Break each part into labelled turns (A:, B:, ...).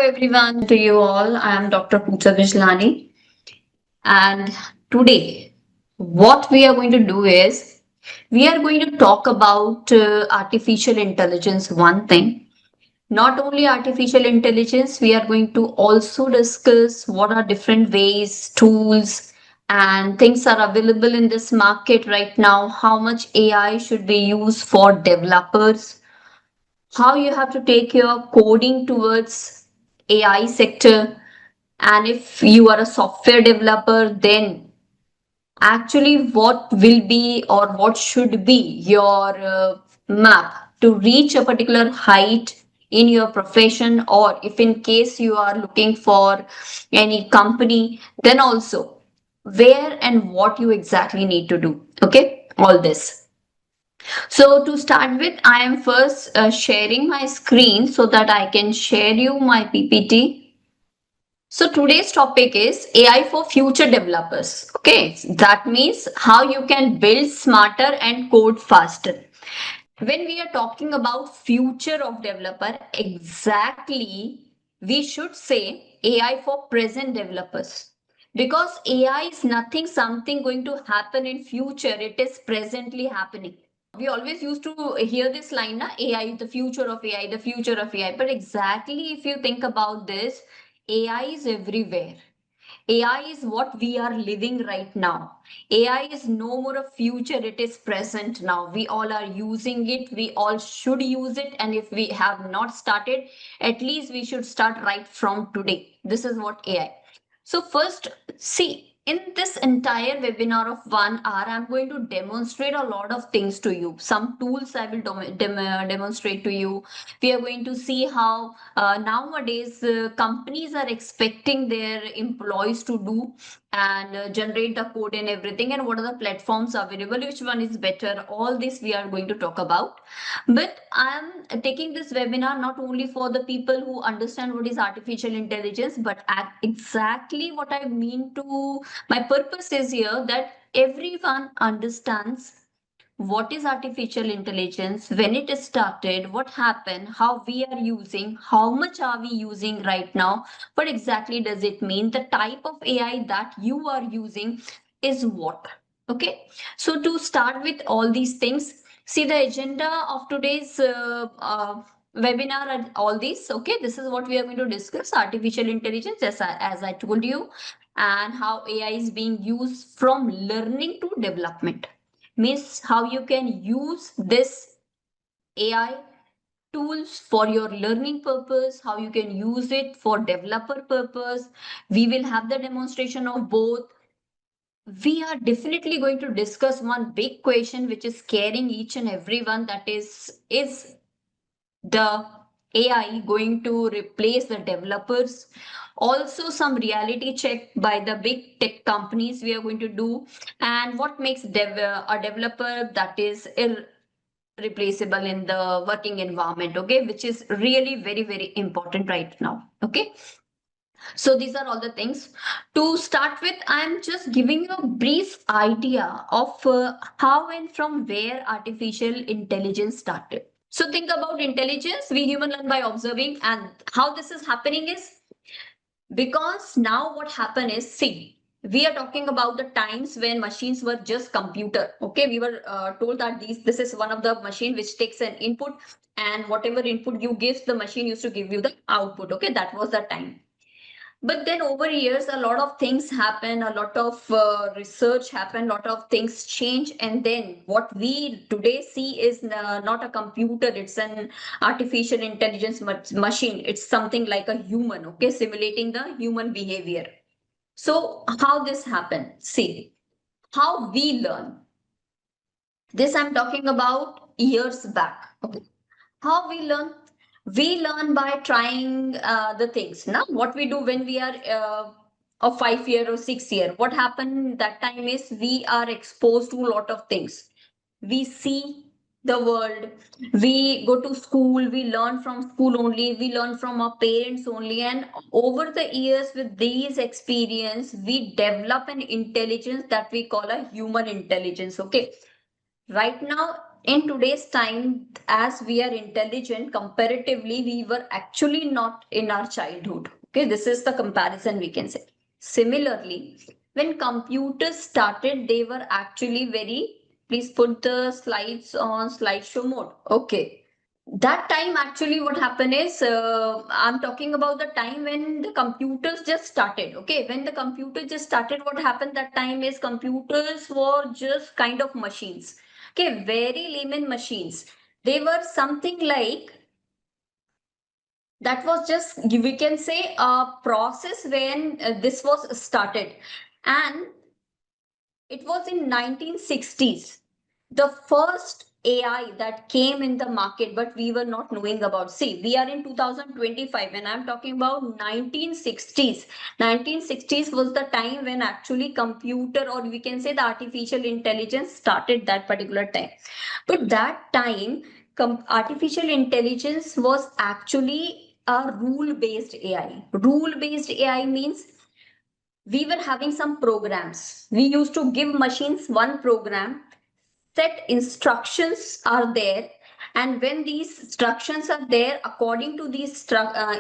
A: everyone, to you all. I am Dr. Pooja Bijlani, and today, what we are going to do is we are going to talk about artificial intelligence. One thing, not only artificial intelligence, we are going to also discuss what are different ways, tools, and things are available in this market right now. How much AI should be used for developers? How you have to take your coding towards AI sector, and if you are a software developer, then actually what will be or what should be your map to reach a particular height in your profession, or if in case you are looking for any company, then also where and what you exactly need to do. Okay, all this. So to start with, I am first sharing my screen so that I can share you my PPT. So today's topic is AI for future developers. Okay, that means how you can build smarter and code faster. When we are talking about future of developer, exactly we should say AI for present developers, because AI is nothing something going to happen in future, it is presently happening. We always used to hear this line, na, AI, the future of AI, the future of AI. But exactly if you think about this, AI is everywhere. AI is what we are living right now. AI is no more a future, it is present now. We all are using it, we all should use it. And if we have not started, at least we should start right from today. This is what AI. So, first, see, in this entire webinar of 1 hour, I'm going to demonstrate a lot of things to you. Some tools I will demonstrate to you. We are going to see how nowadays companies are expecting their employees to do and generate the code and everything, and what are the platforms available, which one is better. All this we are going to talk about. But I'm taking this webinar not only for the people who understand what is artificial intelligence, but exactly what I mean to, my purpose is here that everyone understands what is artificial intelligence, when it started, what happened, how we are using, how much are we using right now, what exactly does it mean, the type of AI that you are using is what. Okay, so to start with all these things, see the agenda of today's webinar and all these. Okay, this is what we are going to discuss: artificial intelligence, as I told you, and how AI is being used from learning to development. Means how you can use this AI tools for your learning purpose, how you can use it for developer purpose. We will have the demonstration of both. We are definitely going to discuss one big question which is scaring each and everyone, that is the AI going to replace the developers? Also, some reality check by the big tech companies we are going to do, and what makes a developer that is irreplaceable in the working environment. Okay, which is really very important right now. Okay, so these are all the things. To start with, I'm just giving you a brief idea of how and from where artificial intelligence started. So think about intelligence. We human learn by observing, and how this is happening is because now what happened is, see, we are talking about the times when machines were just computer. Okay, we were told that this is one of the machine which takes an input, and whatever input you give, the machine used to give you the output. Okay, that was the time. But then over years a lot of things happen, a lot of research happen, a lot of things change, and then what we today see is not a computer, it's an artificial intelligence machine. It's something like a human, okay, simulating the human behavior. So how this happened, see, how we learn, this I'm talking about years back. Okay, how we learn, we learn by trying the things. Now what we do when we are a 5 year or 6 year, what happened that time is we are exposed to a lot of things. We see the world, we go to school, we learn from school only, we learn from our parents only, and over the years with these experience we develop an intelligence that we call a human intelligence. Okay, Right now, in today's time, as we are intelligent, comparatively, we were actually not in our childhood. Okay, this is the comparison we can say. Similarly, when computers started, they were actually very, please put the slides on slideshow mode. Okay, that time actually what happened is I'm talking about the time when the computers just started. Okay, when the computer just started, what happened that time is computers were just kind of machines. Okay, very layman machines. They were something like, that was just, we can say, a process when this was started. And it was in 1960s, the first AI that came in the market, but we were not knowing about. See, we are in 2025, and I'm talking about 1960s. 1960s was the time when actually computer, or we can say the artificial intelligence started that particular time. But that time, artificial intelligence was actually a rule-based AI. Rule-based AI means we were having some programs. We used to give machines one program, set instructions are there, and when these instructions are there, according to these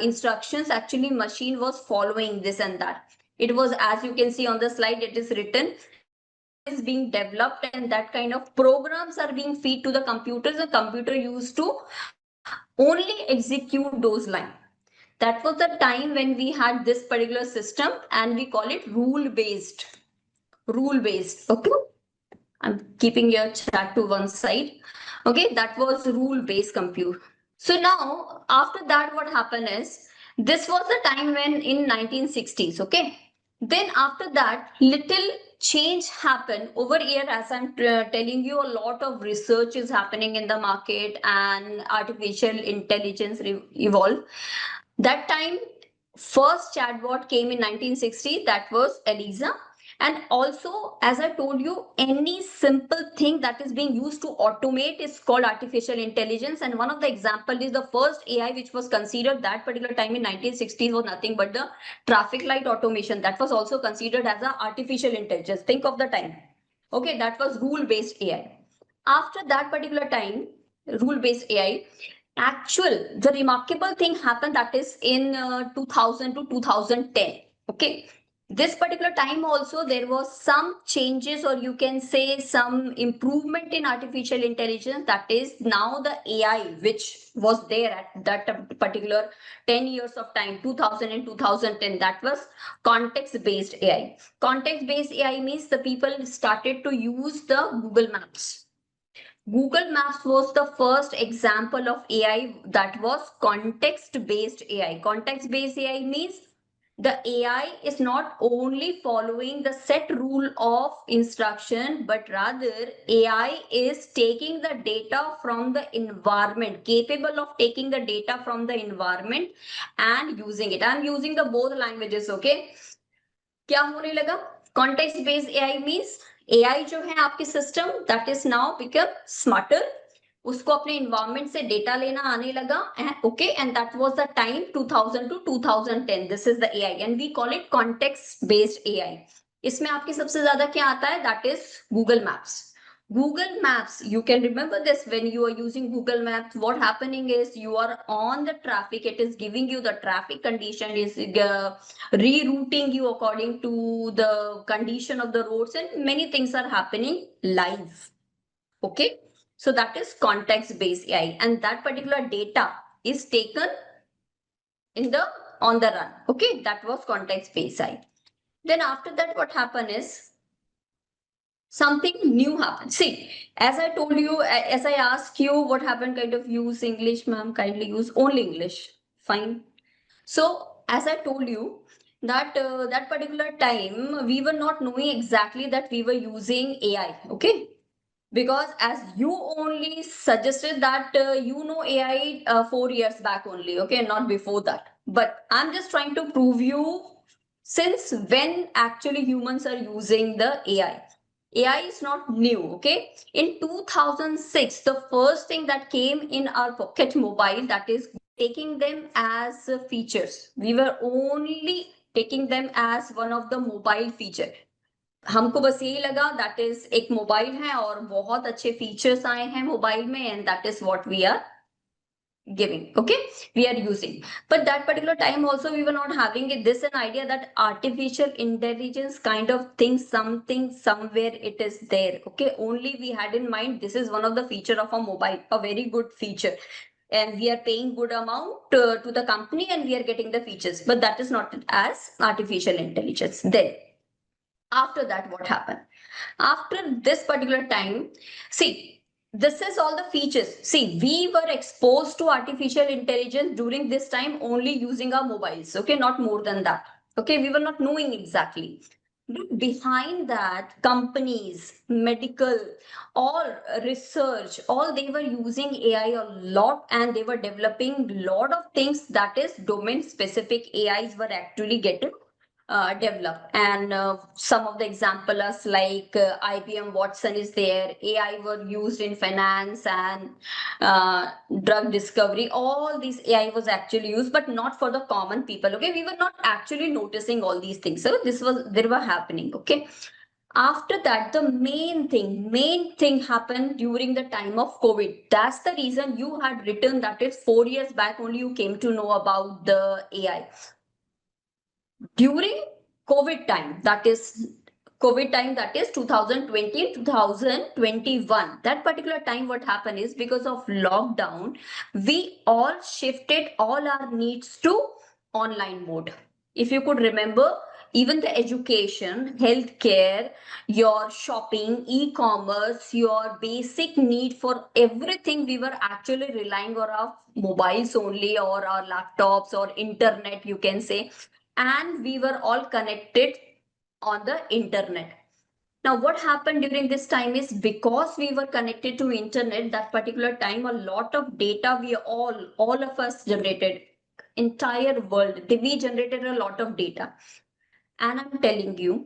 A: instructions, actually machine was following this and that. It was, as you can see on the slide, it is written, AI is being developed, and that kind of programs are being fed to the computers. The computer used to only execute those lines. That was the time when we had this particular system, and we call it rule based. Okay, I'm keeping your chat to one side. Okay, that was rule based compute. So now after that, what happened is, this was the time when in 1960s. Okay, then after that, little change happened over here. As I'm telling you, a lot of research is happening in the market, and artificial intelligence evolved. That time, first chatbot came in 1960. That was Eliza. And also, as I told you, any simple thing that is being used to automate is called artificial intelligence. And one of the example is the first AI which was considered that particular time in 1960s was nothing but the traffic light automation. That was also considered as a artificial intelligence. Think of the time. Okay, that was rule-based AI. After that particular time, rule-based AI, the remarkable thing happened, that is in 2000 to 2010. Okay, this particular time also there was some changes, or you can say some improvement in artificial intelligence. That is, now the AI which was there at that particular 10 years of time, 2000 and 2010, that was context based AI. Context based AI means the people started to use the Google Maps. Google Maps was the first example of AI that was context based AI. Context based AI means the AI is not only following the set rule of instruction, but rather AI is taking the data from the environment, capable of taking the data from the environment and using it. I'm using the both languages. Okay, क्या होने लगा? Context based AI means AI जो है आपके system, that is now become smarter. उसको अपने environment से data लेना आने लगा. Okay, and that was the time 2000 to 2010. This is the AI, and we call it context based AI. इसमें आपके सबसे ज्यादा क्या आता है? That is Google Maps. Google Maps, you can remember this, when you are using Google Maps, what happening is you are on the traffic, it is giving you the traffic condition, is rerouting you according to the condition of the roads, and many things are happening live. Okay, so that is context based AI, and that particular data is taken in the on the run. Okay, that was context based AI. Then after that, what happened is something new happened. See, as I told you, as I asked you what happened, kind of use English, ma'am, kindly use only English. Fine. So, as I told you, that that particular time we were not knowing exactly that we were using AI. Okay, because as you only suggested that you know AI 4 years back only. Okay, not before that. But I'm just trying to prove you since when actually humans are using the AI. AI is not new. Okay, in 2006, the first thing that came in our pocket mobile, that is taking them as features. We were only taking them as one of the mobile feature. हमको बस यही लगा that is एक mobile है और बहुत अच्छे features आए हैं मोबाइल में, and that is what we are giving, okay, we are using. But that particular time also we were not having this an idea that artificial intelligence kind of thing, something somewhere it is there, okay. Only we had in mind this is one of the feature of a mobile, a very good feature, and we are paying good amount to the company and we are getting the features, but that is not as artificial intelligence. Then after that, what happened after this particular time? See, this is all the features. See, we were exposed to artificial intelligence during this time only using our mobiles, okay, not more than that, okay. We were not knowing exactly, but behind that, companies, medical, all research, all they were using AI a lot, and they were developing lot of things that is domain specific AIs were actually getting develop. And some of the examples like IBM Watson is there, AI were used in finance and drug discovery. All these AI was actually used, but not for the common people. Okay, we were not actually noticing all these things. So this was they were happening. Okay. After that, the main thing happened during the time of COVID. That's the reason you had written that it's 4 years back only you came to know about the AI during COVID time, that is COVID time, that is 2020, 2021. That particular time, what happened is because of lockdown, we all shifted all our needs to online mode. If you could remember, even the education, healthcare, your shopping, e-commerce, your basic need for everything, we were actually relying on our mobiles only, or our laptops, or internet, you can say, and we were all connected on the internet. Now what happened during this time is because we were connected to internet that particular time, a lot of data we all of us generated, entire world, we generated a lot of data. And I'm telling you,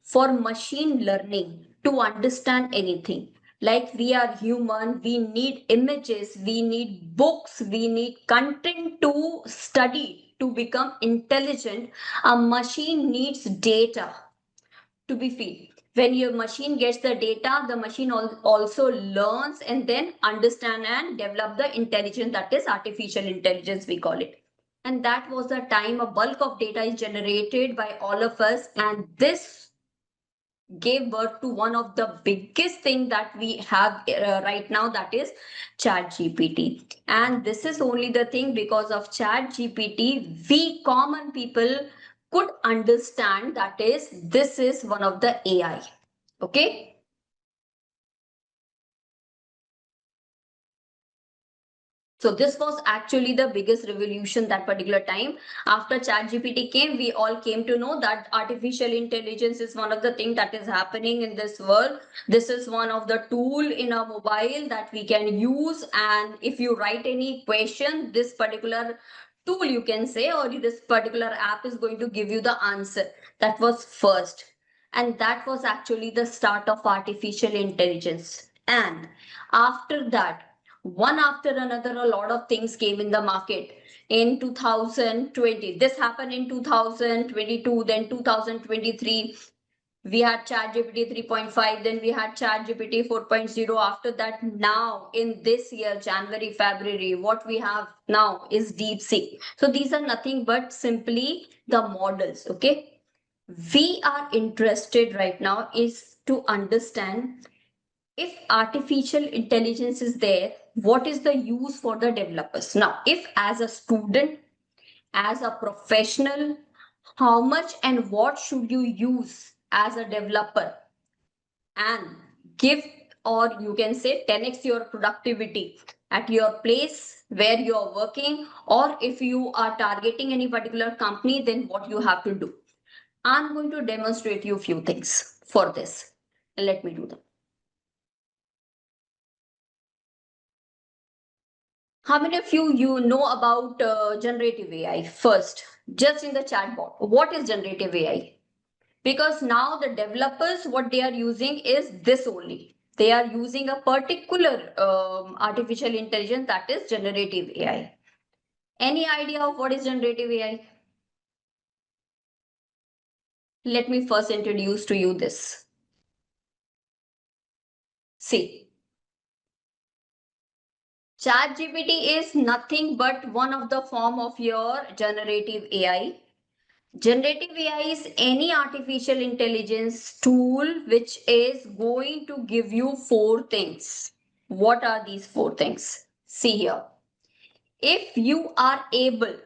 A: for machine learning to understand anything, like we are human, we need images, we need books, we need content to study to become intelligent. A machine needs data to be fed. When your machine gets the data, the machine also learns and then understand and develop the intelligence, that is artificial intelligence we call it. And that was the time a bulk of data is generated by all of us, and this gave birth to one of the biggest thing that we have right now, that is chat gpt. And this is only the thing, because of chat gpt we common people could understand that is this is one of the AI, okay. So this was actually the biggest revolution that particular time. After ChatGPT came, we all came to know that artificial intelligence is one of the things that is happening in this world. This is one of the tool in our mobile that we can use. And if you write any question, this particular tool you can say, or this particular app is going to give you the answer. That was first. And that was actually the start of artificial intelligence. And after that, one after another, a lot of things came in the market. In 2020, this happened in 2022, then 2023 we had ChatGPT 3.5, then we had ChatGPT 4.0. After that, now in this year, January, February, what we have now is DeepSeek. So these are nothing but simply the models, okay. We are interested right now is to understand, if artificial intelligence is there, what is the use for the developers? Now, if as a student, as a professional, how much and what should you use as a developer and give, or you can say 10x your productivity at your place where you are working, or if you are targeting any particular company, then what you have to do. I'm going to demonstrate you few things for this. Let me do that. How many of you know about generative AI? First, just in the chat box, what is generative AI? Because now the developers, what they are using is this only. They are using a particular artificial intelligence, that is generative AI. Any idea of what is generative AI? Let me first introduce to you this. See, ChatGPT is nothing but one of the form of your generative AI. Generative AI is any artificial intelligence tool which is going to give you four things. What are these four things? See here. If you are able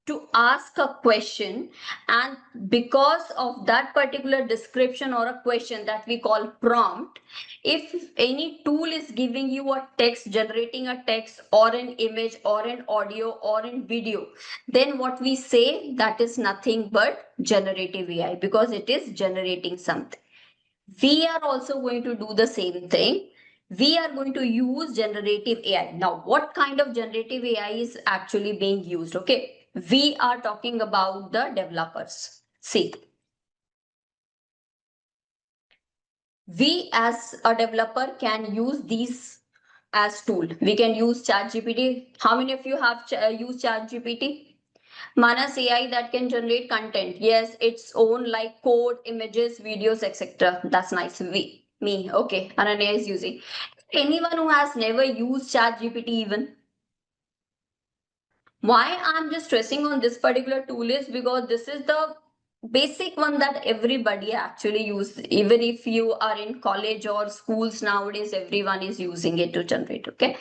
A: to ask a question, and because of that particular description or a question that we call prompt, if any tool is giving you a text, generating a text or an image or an audio or in video, then what we say, that is nothing but generative AI, because it is generating something. We are also going to do the same thing. We are going to use generative AI. Now, what kind of generative AI is actually being used? Okay, we are talking about the developers. See, we as a developer can use these as tool. We can use ChatGPT. How many of you have used ChatGPT? Manas AI that can generate content. Yes, its own like code, images, videos, etc. That's nice. Me. Okay. Ananya is using. Anyone who has never used ChatGPT even? Why I'm just stressing on this particular tool is because this is the basic one that everybody actually use. Even if you are in college or schools nowadays, everyone is using it to generate. Okay.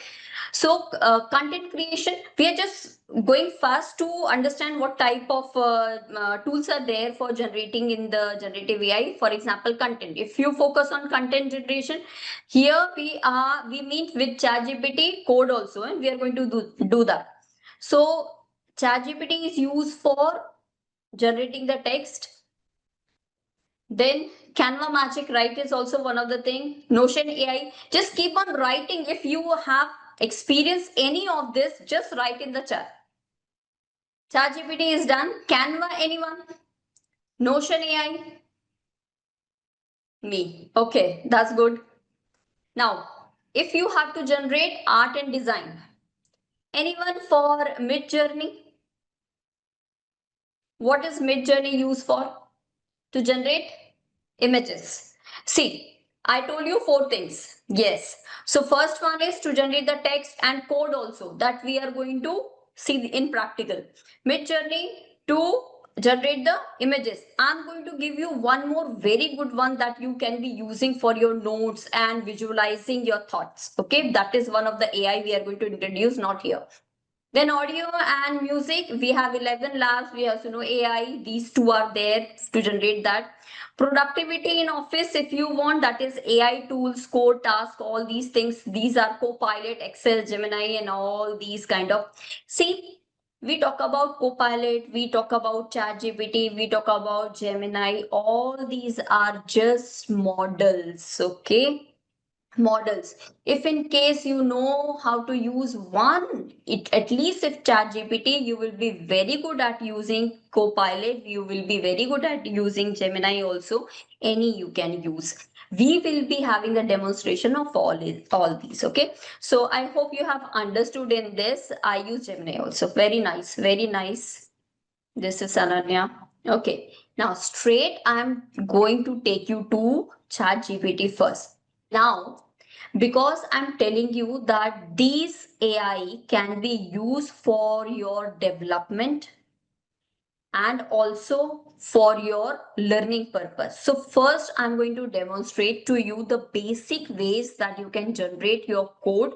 A: So, content creation, we are just going fast to understand what type of tools are there for generating in the generative AI. For example, content. If you focus on content generation, here we meet with ChatGPT code also, and we are going to do that. So, ChatGPT is used for generating the text. Then Canva Magic Write is also one of the thing. Notion AI. Just keep on writing. If you have experienced any of this, just write in the chat. ChatGPT is done. Canva, anyone? Notion AI? Me. Okay, that's good. Now, if you have to generate art and design, anyone for Midjourney? What is Midjourney used for? To generate images. See, I told you four things. Yes. So first one is to generate the text and code also that we are going to see in practical. Midjourney to generate the images. I'm going to give you one more very good one that you can be using for your notes and visualizing your thoughts. Okay, that is one of the AI we are going to introduce, not here. Then audio and music, we have 11 labs, we have AI, these two are there to generate that. Productivity in office, if you want, that is AI tools, code, task, all these things. These are Copilot, Excel, Gemini, and all these kind of. See, we talk about Copilot, we talk about ChatGPT, we talk about Gemini. All these are just models, okay? Models. If in case you know how to use one, it at least if ChatGPT, you will be very good at using Copilot, you will be very good at using Gemini also. Any you can use. We will be having a demonstration of all these. Okay. So I hope you have understood in this. I use Gemini also. Very nice. Very nice. This is Ananya. Okay. Now straight I'm going to take you to ChatGPT first. Now, because I'm telling you that these AI can be used for your development and also for your learning purpose. So first I'm going to demonstrate to you the basic ways that you can generate your code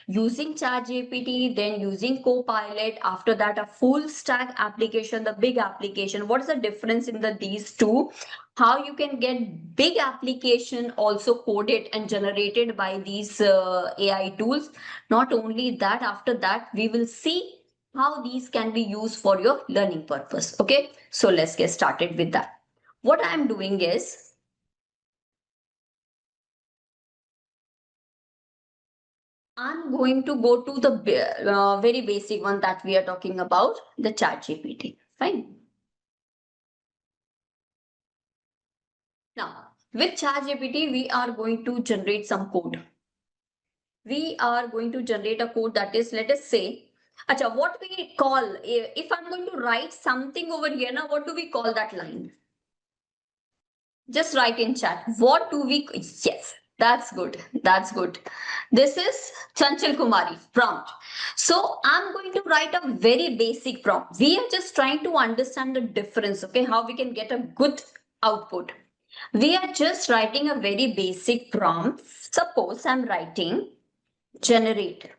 A: using ChatGPT, then using Copilot, after that a full stack application, the big application. What is the difference in these two? How you can get big application also coded and generated by these AI tools. Not only that, after that we will see how these can be used for your learning purpose. Okay, so let's get started with that. What I'm doing is I'm going to go to the very basic one that we are talking about, the chat GPT. Fine. Now, with chat GPT, we are going to generate some code. We are going to generate a code that is, let us say, Acha, what we call, if I'm going to write something over here, now what do we call that line? Just write in chat. What do we? Yes, that's good. That's good. This is Chanchal Kumari prompt. So I'm going to write a very basic prompt. We are just trying to understand the difference, okay? How we can get a good output. We are just writing a very basic prompt. Suppose I'm writing generate.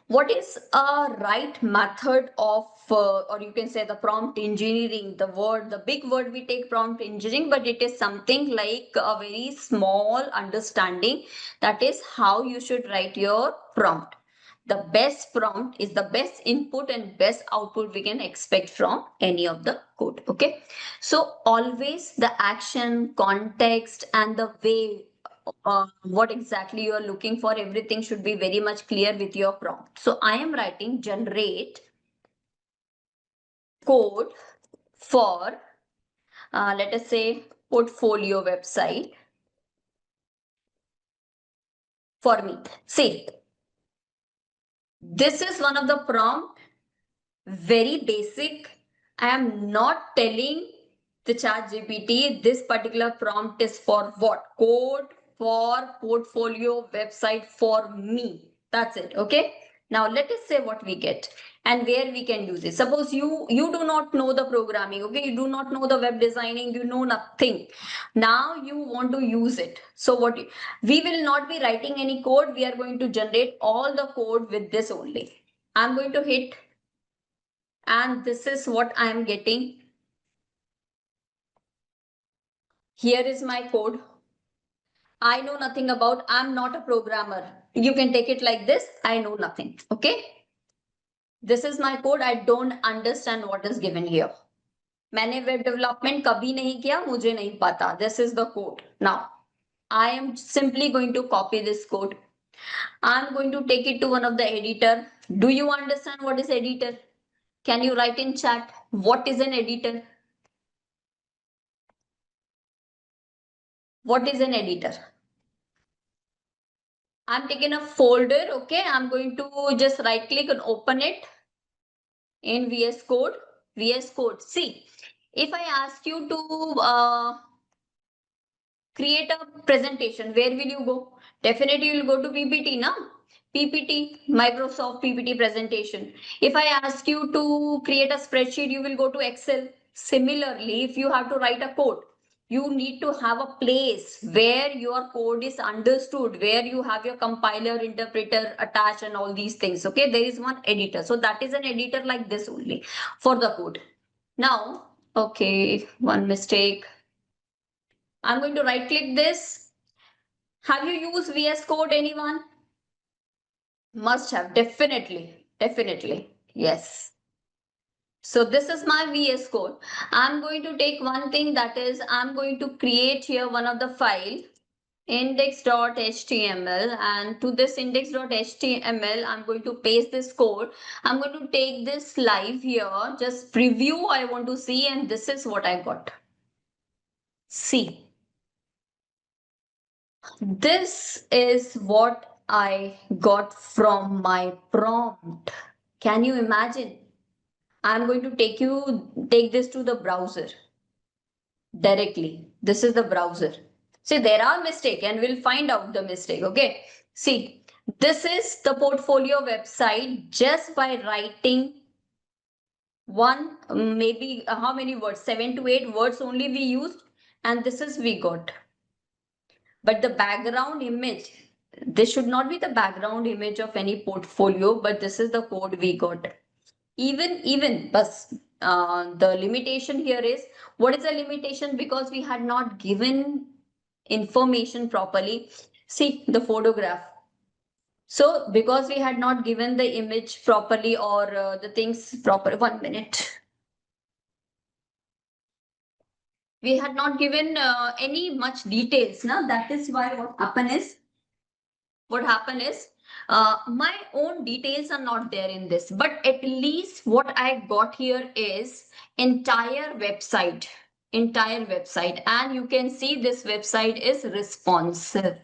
A: What is a right method of or you can say the prompt engineering, the big word we take prompt engineering, but it is something like a very small understanding, that is how you should write your prompt. The best prompt is the best input and best output we can expect from any of the code. Okay, so always the action, context, and the way what exactly you are looking for, everything should be very much clear with your prompt. So I am writing generate code for let us say portfolio website for me. See, this is one of the prompt, very basic. I am not telling the chat GPT this particular prompt is for what, code for portfolio website for me. That's it. Okay, now let us say what we get and where we can use it. Suppose you do not know the programming, okay, you do not know the web designing, you know nothing. Now you want to use it. So we will not be writing any code, we are going to generate all the code with this only. I'm going to hit, and this is what I am getting. Here is my code. I know nothing about, I'm not a programmer. You can take it like this. I know nothing. Okay. This is my code. I don't understand what is given here. मैंने web development कभी नहीं किया, मुझे नहीं पता. This is the code. Now, I am simply going to copy this code. I'm going to take it to one of the editor. Do you understand what is editor? Can you write in chat what is an editor? What is an editor? I'm taking a folder. Okay, I'm going to just right click and open it in VS Code. VS Code. See, if I ask you to create a presentation, where will you go? Definitely you'll go to PPT, na? PPT, Microsoft PPT presentation. If I ask you to create a spreadsheet, you will go to Excel. Similarly, if you have to write a code, you need to have a place where your code is understood, where you have your compiler, interpreter attached and all these things. Okay, there is one editor. So that is an editor like this only for the code. Now, okay, one mistake. I'm going to right click this. Have you used VS Code, anyone? Must have, definitely, definitely. Yes. So this is my VS Code. I'm going to take one thing, that is I'm going to create here one of the file index.html, and to this index.html I'm going to paste this code. I'm going to take this live here, just preview I want to see, and this is what I got. See. This is what I got from my prompt. Can you imagine? I'm going to take this to the browser directly. This is the browser. See, there are mistakes and we'll find out the mistake. Okay. See, this is the portfolio website just by writing one, maybe how many words? 7 to 8 words only we used, and this is we got. But the background image, this should not be the background image of any portfolio, but this is the code we got. But the limitation here is, what is the limitation? Because we had not given information properly. See the photograph. So because we had not given the image properly, or the things proper, 1 minute. We had not given any much details. Now that is why what happened is my own details are not there in this, but at least what I got here is entire website, and you can see this website is responsive.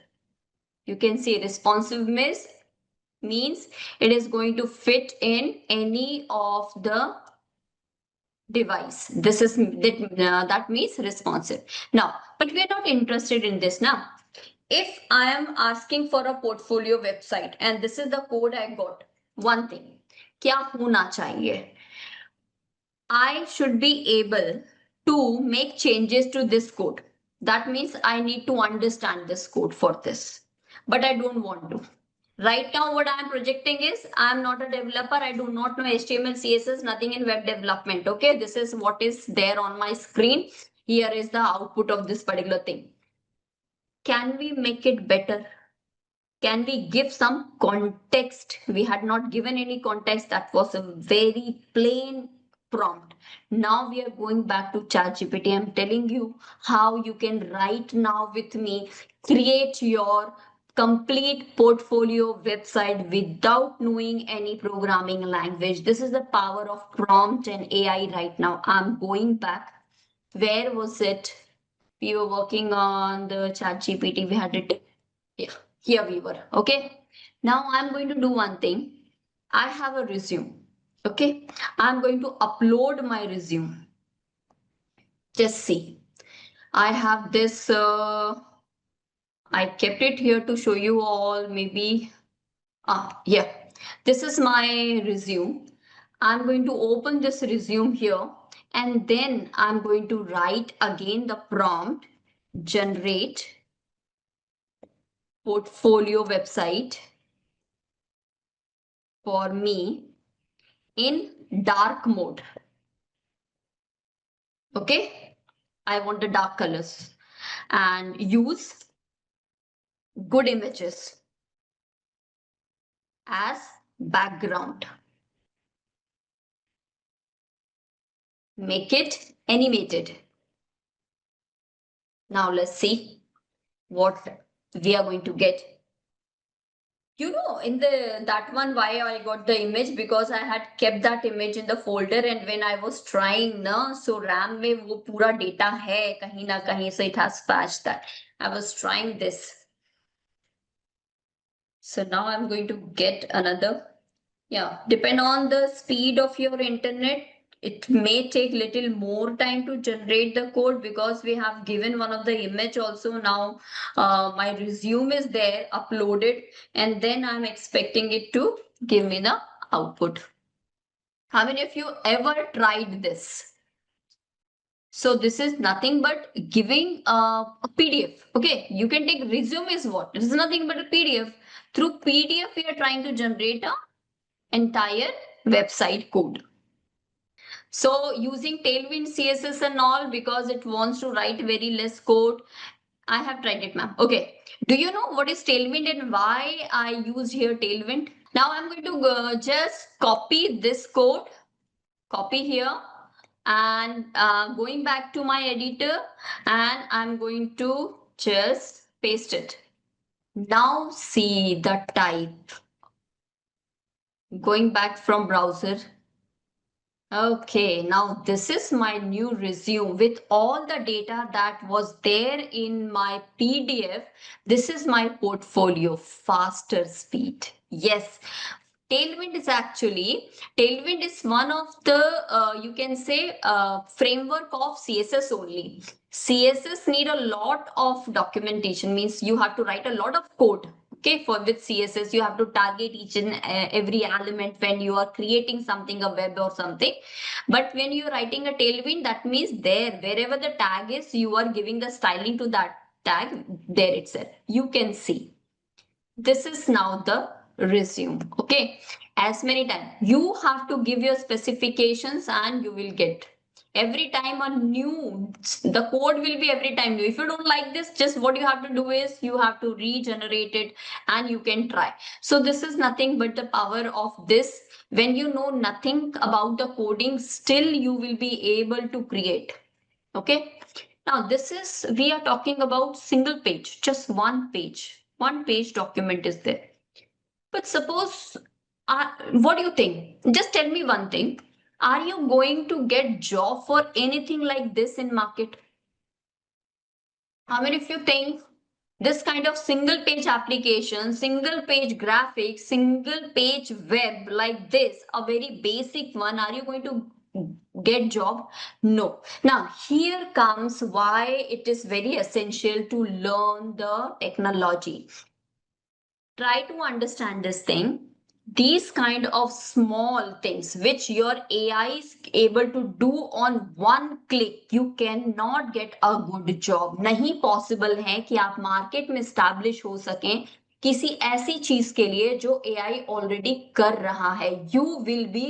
A: You can see responsive means it is going to fit in any of the device. This is that means responsive. Now, but we are not interested in this now. If I am asking for a portfolio website and this is the code I got, one thing, क्या होना चाहिए? I should be able to make changes to this code. That means I need to understand this code for this, but I don't want to. Right now, what I'm projecting is I'm not a developer. I do not know HTML, CSS, nothing in web development. Okay, this is what is there on my screen. Here is the output of this particular thing. Can we make it better? Can we give some context? We had not given any context. That was a very plain prompt. Now we are going back to ChatGPT. I'm telling you how you can right now with me create your complete portfolio website without knowing any programming language. This is the power of prompt and AI right now. I'm going back. Where was it? We were working on the ChatGPT. We had it. Yeah, here we were. Okay. Now I'm going to do one thing. I have a resume. Okay. I'm going to upload my resume. Just see. I have this. I kept it here to show you all. Maybe. Yeah. This is my resume. I'm going to open this resume here. And then I'm going to write again the prompt generate portfolio website for me in dark mode. Okay, I want the dark colors and use good images as background. Make it animated. Now let's see what we are going to get. You know, in the that one, why I got the image, because I had kept that image in the folder, and when I was trying, na, so RAM में वो पूरा data है कहीं ना कहीं, so it has patched that. I was trying this. So now I'm going to get another. Yeah, depend on the speed of your internet. It may take little more time to generate the code because we have given one of the image also. Now my resume is there uploaded, and then I'm expecting it to give me the output. How many of you ever tried this? So this is nothing but giving a PDF. Okay, you can take resume is what? This is nothing but a PDF. Through PDF, we are trying to generate a entire website code. So using Tailwind CSS and all, because it wants to write very less code. I have tried it, ma'am. Okay. Do you know what is Tailwind and why I used here Tailwind? Now I'm going to just copy this code, copy here, and going back to my editor, and I'm going to just paste it. Now see the type. Going back from browser. Okay, now this is my new resume with all the data that was there in my PDF. This is my portfolio, faster speed. Yes, Tailwind is one of the, you can say, framework of CSS only. CSS need a lot of documentation, means you have to write a lot of code. Okay, for with CSS, you have to target each and every element when you are creating something, a web or something. But when you're writing a Tailwind, that means there, wherever the tag is, you are giving the styling to that tag there itself. You can see. This is now the resume. Okay, as many times you have to give your specifications and you will get every time a new, the code will be every time new. If you don't like this, just what you have to do is you have to regenerate it and you can try. So this is nothing but the power of this. When you know nothing about the coding, still you will be able to create. Okay, now this is, we are talking about single page, just one page document is there. But suppose, what do you think? Just tell me one thing. Are you going to get job for anything like this in market? How many of you think this kind of single page application, single page graphics, single page web like this, a very basic one, are you going to get job? No. Now here comes why it is very essential to learn the technology. Try to understand this thing. These kind of small things which your AI is able to do on one click, you cannot get a good job. नहीं possible है कि आप market में establish हो सकें किसी ऐसी चीज के लिए जो AI already कर रहा है. You will be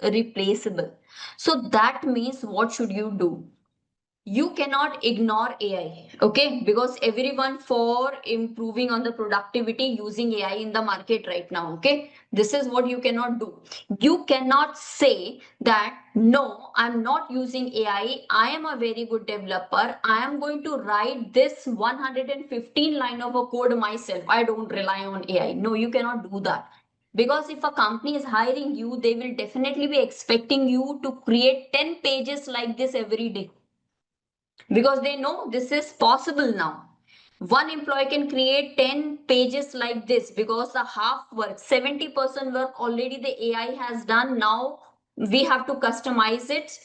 A: replaceable. So that means what should you do? You cannot ignore AI, okay? Because everyone for improving on the productivity using AI in the market right now, okay? This is what you cannot do. You cannot say that, no, I'm not using AI. I am a very good developer. I am going to write this 115 line of a code myself. I don't rely on AI. No, you cannot do that. Because if a company is hiring you, they will definitely be expecting you to create 10 pages like this every day, because they know this is possible now. One employee can create 10 pages like this because the half work, 70% work already the AI has done. Now we have to customize it,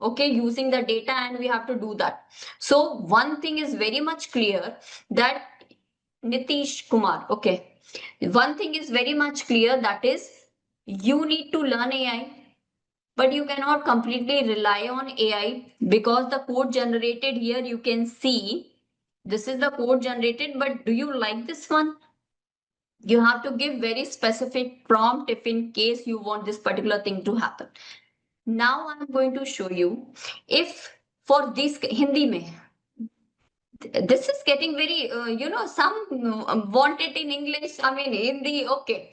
A: okay, using the data, and we have to do that. So one thing is very much clear that Nitish Kumar, okay, one thing is very much clear, that is you need to learn AI, but you cannot completely rely on AI, because the code generated here, you can see this is the code generated, but do you like this one? You have to give very specific prompt if in case you want this particular thing to happen. Now I'm going to show you, if for this Hindi mein, this is getting very, some want it in English, I mean Hindi, okay.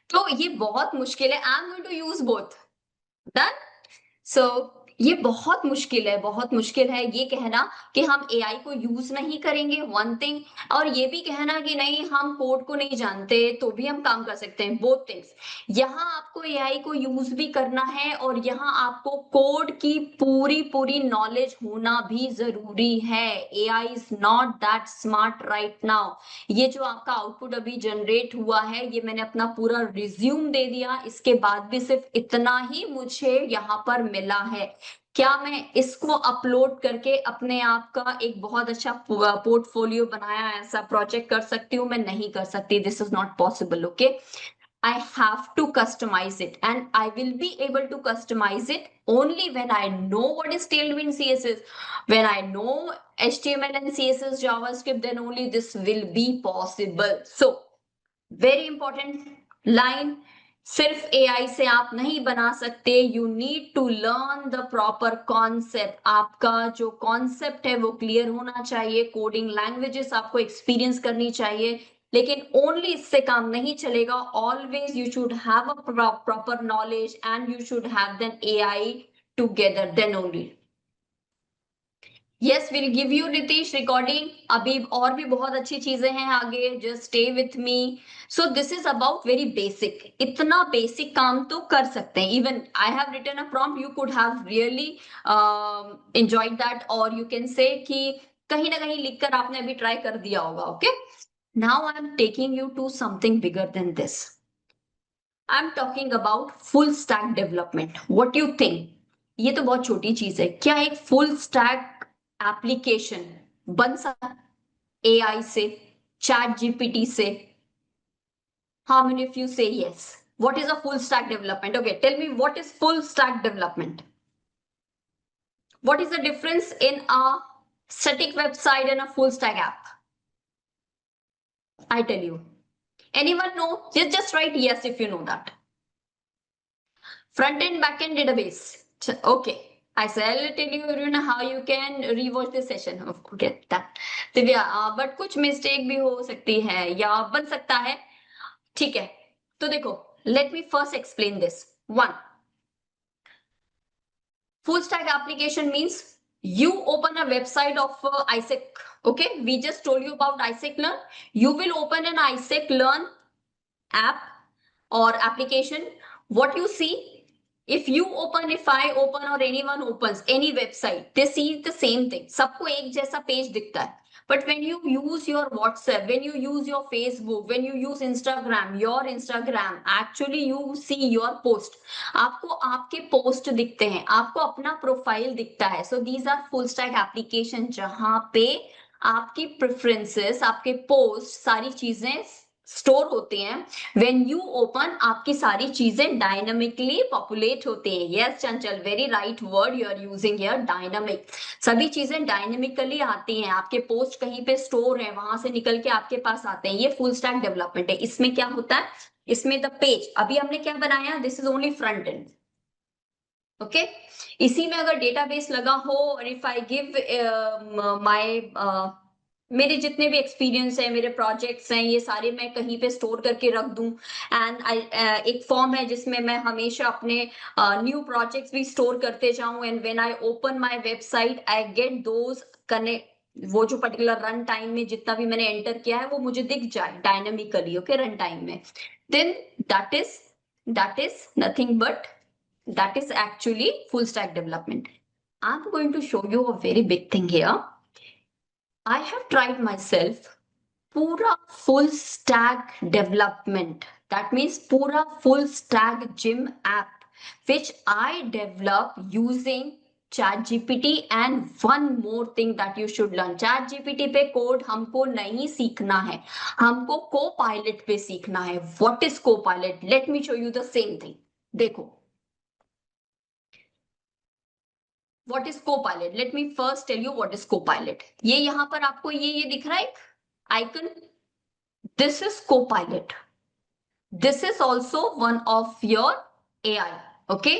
A: तो ये बहुत मुश्किल है. I'm going to use both. Done? So ये बहुत मुश्किल है, बहुत मुश्किल है ये कहना कि हम एआई को यूज नहीं करेंगे, वन थिंग, और ये भी कहना कि नहीं हम कोड को नहीं जानते तो भी हम काम कर सकते हैं. Both things. यहाँ आपको एआई को यूज भी करना है और यहाँ आपको कोड की पूरी पूरी नॉलेज होना भी जरूरी है. AI is not that smart right now. ये जो आपका आउटपुट अभी जनरेट हुआ है, ये मैंने अपना पूरा रिज्यूम दे दिया, इसके बाद भी सिर्फ इतना ही मुझे यहाँ पर मिला है. क्या मैं इसको अपलोड करके अपने आप का एक बहुत अच्छा पोर्टफोलियो बनाया ऐसा प्रोजेक्ट कर सकती हूँ? मैं नहीं कर सकती. This is not possible. Okay, I have to customize it, and I will be able to customize it only when I know what is Tailwind CSS, when I know HTML and CSS JavaScript, then only this will be possible. So very important line, सिर्फ AI से आप नहीं बना सकते. You need to learn the proper concept. आपका जो concept है वो क्लियर होना चाहिए. कोडिंग लैंग्वेजेस आपको एक्सपीरियंस करनी चाहिए, लेकिन ओनली इससे काम नहीं चलेगा. Always you should have a proper knowledge and you should have then AI together, then only. Yes, will give you Nitish recording. अभी और भी बहुत अच्छी चीजें हैं आगे, just stay with me. So this is about very basic. इतना basic काम तो कर सकते हैं. Even I have written a prompt, you could have really enjoyed that, और यू कैन से कि कहीं ना कहीं लिखकर आपने अभी ट्राई कर दिया होगा. Okay, now I am taking you to something bigger than this. I am talking about full stack development. What you think? ये तो बहुत छोटी चीज है. क्या एक फुल स्टैक एप्लीकेशन बन सकता एआई से, चैट जीपीटी से? How many of you say yes? What is a full stack development? Okay, tell me what is full stack development. What is the difference in a static website and a full stack app? I tell you. Anyone know? Just write yes if you know that. Front end, back end database. Okay, I shall tell you how you can rewatch this session. Okay, that. Divya, but कुछ mistake भी हो सकती है या बन सकता है. ठीक है, तो देखो, let me first explain this. One, full stack application means you open a website of ISEC. Okay, we just told you about ISEC Learn. You will open an ISEC Learn app or application. What you see, if you open, if I open, or anyone opens any website, they see the same thing. सबको एक जैसा page दिखता है. But when you use your WhatsApp, when you use your Facebook, when you use Instagram, your Instagram, actually you see your post. आपको आपके post दिखते हैं, आपको अपना प्रोफाइल दिखता है. So these are full stack application जहां पे आपकी प्रेफरेंसेस, आपके पोस्ट, सारी चीजें स्टोर होते हैं. व्हेन यू ओपन, आपकी सारी चीजें डायनामिकली पॉपुलेट होते हैं. Yes Chanchal, very right word you are using here, dynamic. सभी चीजें डायनेमिकली आती हैं. आपके पोस्ट कहीं पे स्टोर है, वहां से निकल के आपके पास आते हैं. ये फुल स्टैक डेवलपमेंट है. इसमें क्या होता है, इसमें द पेज, अभी हमने क्या बनाया, this is only front end. Okay, इसी में अगर डेटाबेस लगा हो, और इफ आई गिव माय, मेरे जितने भी एक्सपीरियंस है, मेरे प्रोजेक्ट्स हैं, ये सारे मैं कहीं पे स्टोर करके रख दूं. एंड आई, एक फॉर्म है जिसमें मैं हमेशा अपने न्यू प्रोजेक्ट्स भी स्टोर करते जाऊं. And when I open my website, I get those connect, वो जो पर्टिकुलर रन टाइम में जितना भी मैंने एंटर किया है वो मुझे दिख जाए डायनामिकली. ओके, रन टाइम में. Then that is nothing but, that is actually full stack development. I'm going to show you a very big thing here. I have tried myself pura full stack development. That means pura full stack gym app which I develop using ChatGPT. And one more thing that you should learn, ChatGPT पे code हमको नहीं सीखना है, हमको Copilot पे सीखना है. What is Copilot? Let me show you the same thing. देखो, what is Copilot? Let me first tell you what is Copilot. ये यहाँ पर आपको ये दिख रहा है icon, this is Copilot. This is also one of your AI. Okay,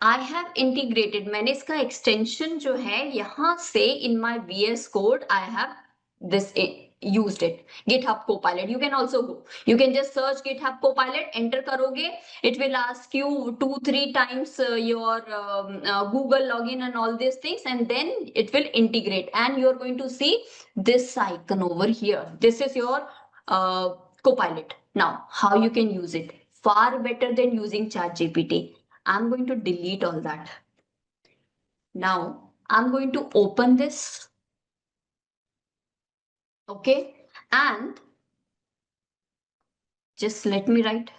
A: I have integrated, मैंने इसका extension जो है यहाँ से in my VS Code I have this used it, GitHub Copilot. You can also go, you can just search GitHub Copilot, enter करोगे, it will ask you 2-3 times your Google login and all these things, and then it will integrate, and you're going to see this icon over here. This is your Copilot. Now, how you can use it? Far better than using ChatGPT. I'm going to delete all that. Now, I'm going to open this. Okay, and just let me write.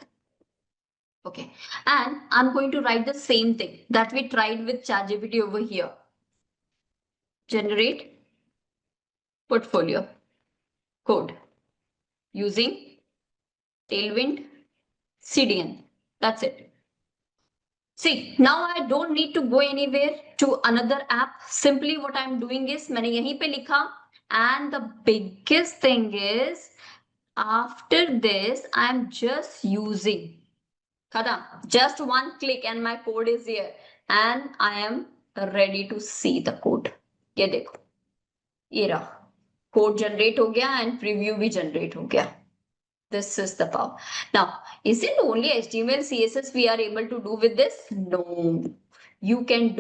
A: Okay, and I'm going to write the same thing that we tried with ChatGPT over here. Generate portfolio code using Tailwind CDN. That's it. See, now I don't need to go anywhere to another app. Simply what I'm doing is, मैंने यहीं पे लिखा, and the biggest thing is, after this I'm just using, खत्म, just one click and my code is here, and I am ready to see the code. ये देखो, ये रहा, code generate हो गया एंड प्रीव्यू भी जनरेट हो गया. This is the power. Now, is it only HTML, CSS we are able to do with this? No. You can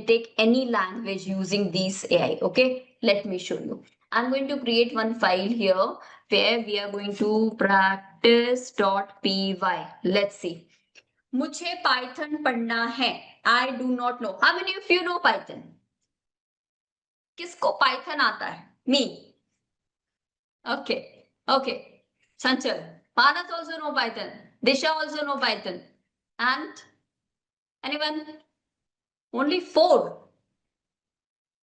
A: take any language using these AI. Okay, let me show you. I'm going to create one file here where we are going to practice.py. Let's see. मुझे Python पढ़ना है. I do not know. How many of you know Python? किसको Python आता है? Me. Okay. Okay. Chanchal, Panas also know Python. Disha also know Python. And anyone? Only 4.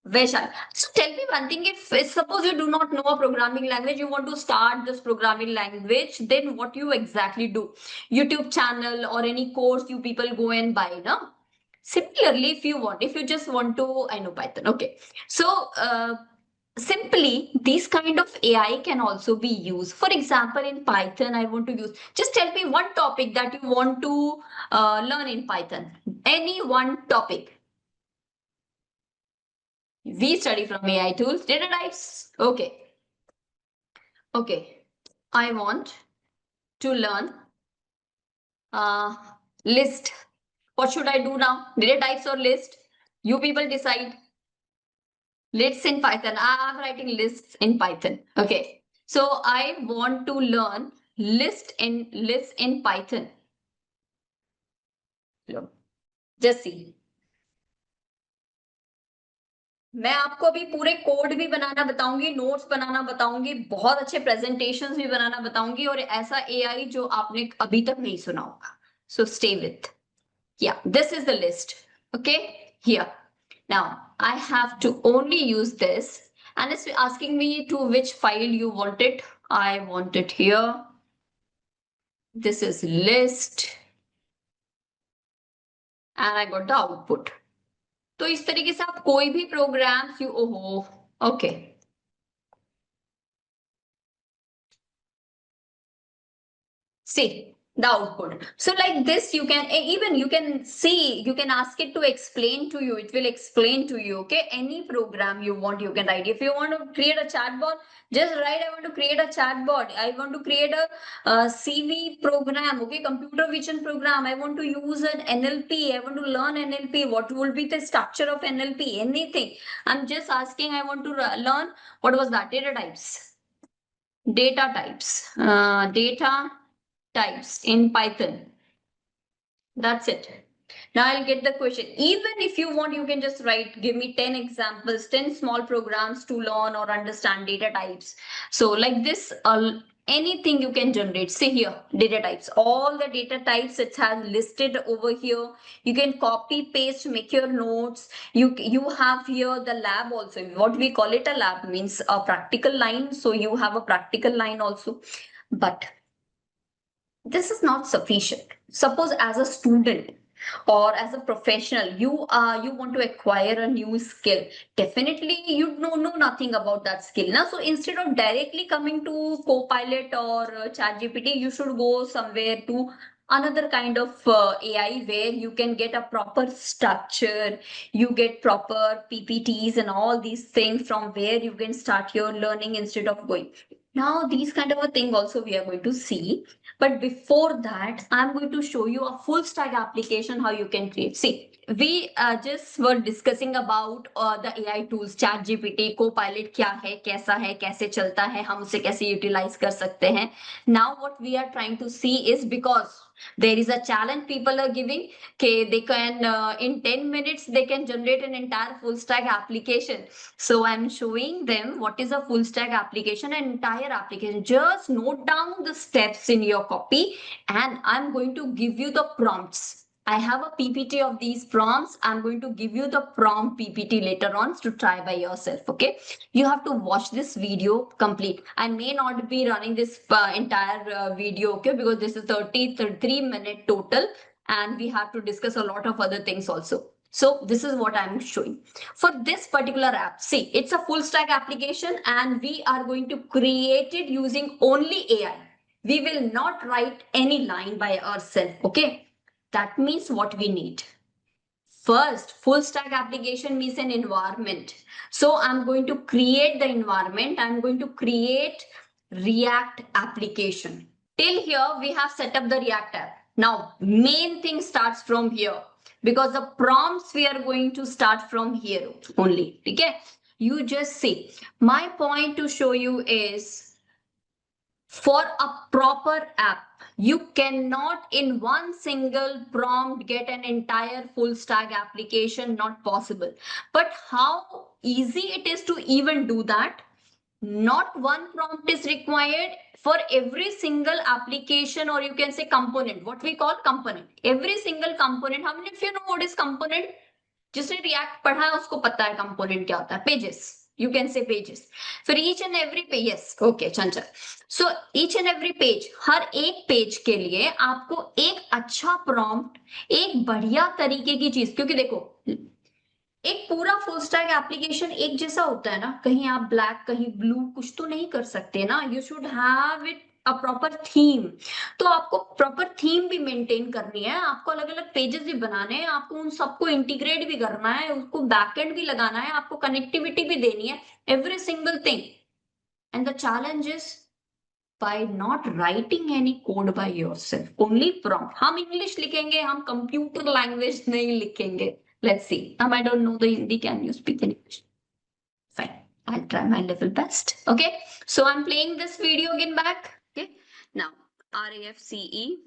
A: Vaishal. So tell me one thing, if suppose you do not know a programming language, you want to start this programming language, then what you exactly do? YouTube channel or any course you people go and buy, no? Similarly, if you just want to, I know Python. Okay. So, simply these kind of AI can also be used. For example, in Python, I want to use, just tell me one topic that you want to learn in Python. Any one topic. We study from AI tools, data types. Okay. Okay. I want to learn list. What should I do now? Data types or list? You people decide. Lists in Python. I'm writing lists in Python. Okay. So I want to learn lists in Python. Just see. मैं आपको अभी पूरे code भी बनाना बताऊंगी, notes बनाना बताऊंगी, बहुत अच्छे presentations भी बनाना बताऊंगी, और ऐसा एआई जो आपने अभी तक नहीं सुना होगा. So stay with. Yeah, this is the list. Okay, here. Now, I have to only use this, and it's asking me to which file you want it. I want it here. This is list, and I got the output. तो इस तरीके से आप कोई भी programmes you ओहो okay see the output. So like this you can even you can see, you can ask it to explain to you, it will explain to you. Okay, any program you want you can write. If you want to create a chatbot, just write I want to create a chatbot, I want to create a, CV program, okay, computer vision program, I want to use an NLP, I want to learn NLP, what will be the structure of NLP, anything. I'm just asking I want to learn what was that, data types in Python. That's it. Now I'll get the question. Even if you want, you can just write, give me 10 examples, 10 small programs to learn or understand data types. So like this, anything you can generate. See here, data types. All the data types it has listed over here. You can copy, paste, make your notes. You have here the lab also. What we call it a lab means a practical line. So you have a practical line also. But this is not sufficient. Suppose as a student or as a professional you want to acquire a new skill, definitely you know nothing about that skill now. So instead of directly coming to Copilot or chat gpt, you should go somewhere to another kind of AI where you can get a proper structure, you get proper ppts and all these things from where you can start your learning instead of going. Now these kind of a thing also we are going to see, but before that, I'm going to show you a full stack application how you can create. See, we just were discussing about the AI tools, ChatGPT, Copilot क्या है, कैसे चलता है, हम उसे कैसे utilize कर सकते हैं. Now what we are trying to see is, because there is a challenge people are giving, okay, they can in 10 minutes they can generate an entire full stack application. So I'm showing them what is a full stack application, an entire application. Just note down the steps in your copy, and I'm going to give you the prompts. I have a PPT of these prompts. I'm going to give you the prompt PPT later on to try by yourself. Okay. You have to watch this video complete. I may not be running this entire video, okay, because this is 33-minute total, and we have to discuss a lot of other things also. So this is what I'm showing. For this particular app, see, it's a full stack application and we are going to create it using only AI. We will not write any line by ourselves, okay? That means what we need. First, full stack application means an environment. So I'm going to create the environment. I'm going to create React application. Till here, we have set up the React app. Now, main thing starts from here, because the prompts we are going to start from here only. Okay? You just see. My point to show you is, for a proper app, you cannot in one single prompt get an entire full stack application, not possible. But how easy it is to even do that? Not one prompt is required for every single application, or you can say component, what we call component. Every single component, how many of you know what is component? जिसने React पढ़ा है उसको पता है component क्या होता है. Pages, you can say pages. फिर each and every page, yes okay Chanchal. So each and every page, हर एक पेज के लिए आपको एक अच्छा प्रॉम्प्ट, एक बढ़िया तरीके की चीज, क्योंकि देखो एक पूरा फुल स्टैक एप्लीकेशन एक जैसा होता है ना, कहीं आप ब्लैक कहीं ब्लू कुछ तो नहीं कर सकते ना. You should have it a proper theme. तो आपको प्रॉपर थीम भी मेंटेन करनी है, आपको अलग अलग पेजेस भी बनाने हैं, आपको उन सबको इंटीग्रेट भी करना है, उसको बैकएंड भी लगाना है, आपको कनेक्टिविटी भी देनी है, every single thing. And the challenge is by not writing any code by yourself, only prompt. हम इंग्लिश लिखेंगे, हम कंप्यूटर लैंग्वेज नहीं लिखेंगे. Let's see. I don't know the Hindi. Can you speak English? Fine. I'll try my level best. Okay. So I'm playing this video again back. Okay. Now, RAFCE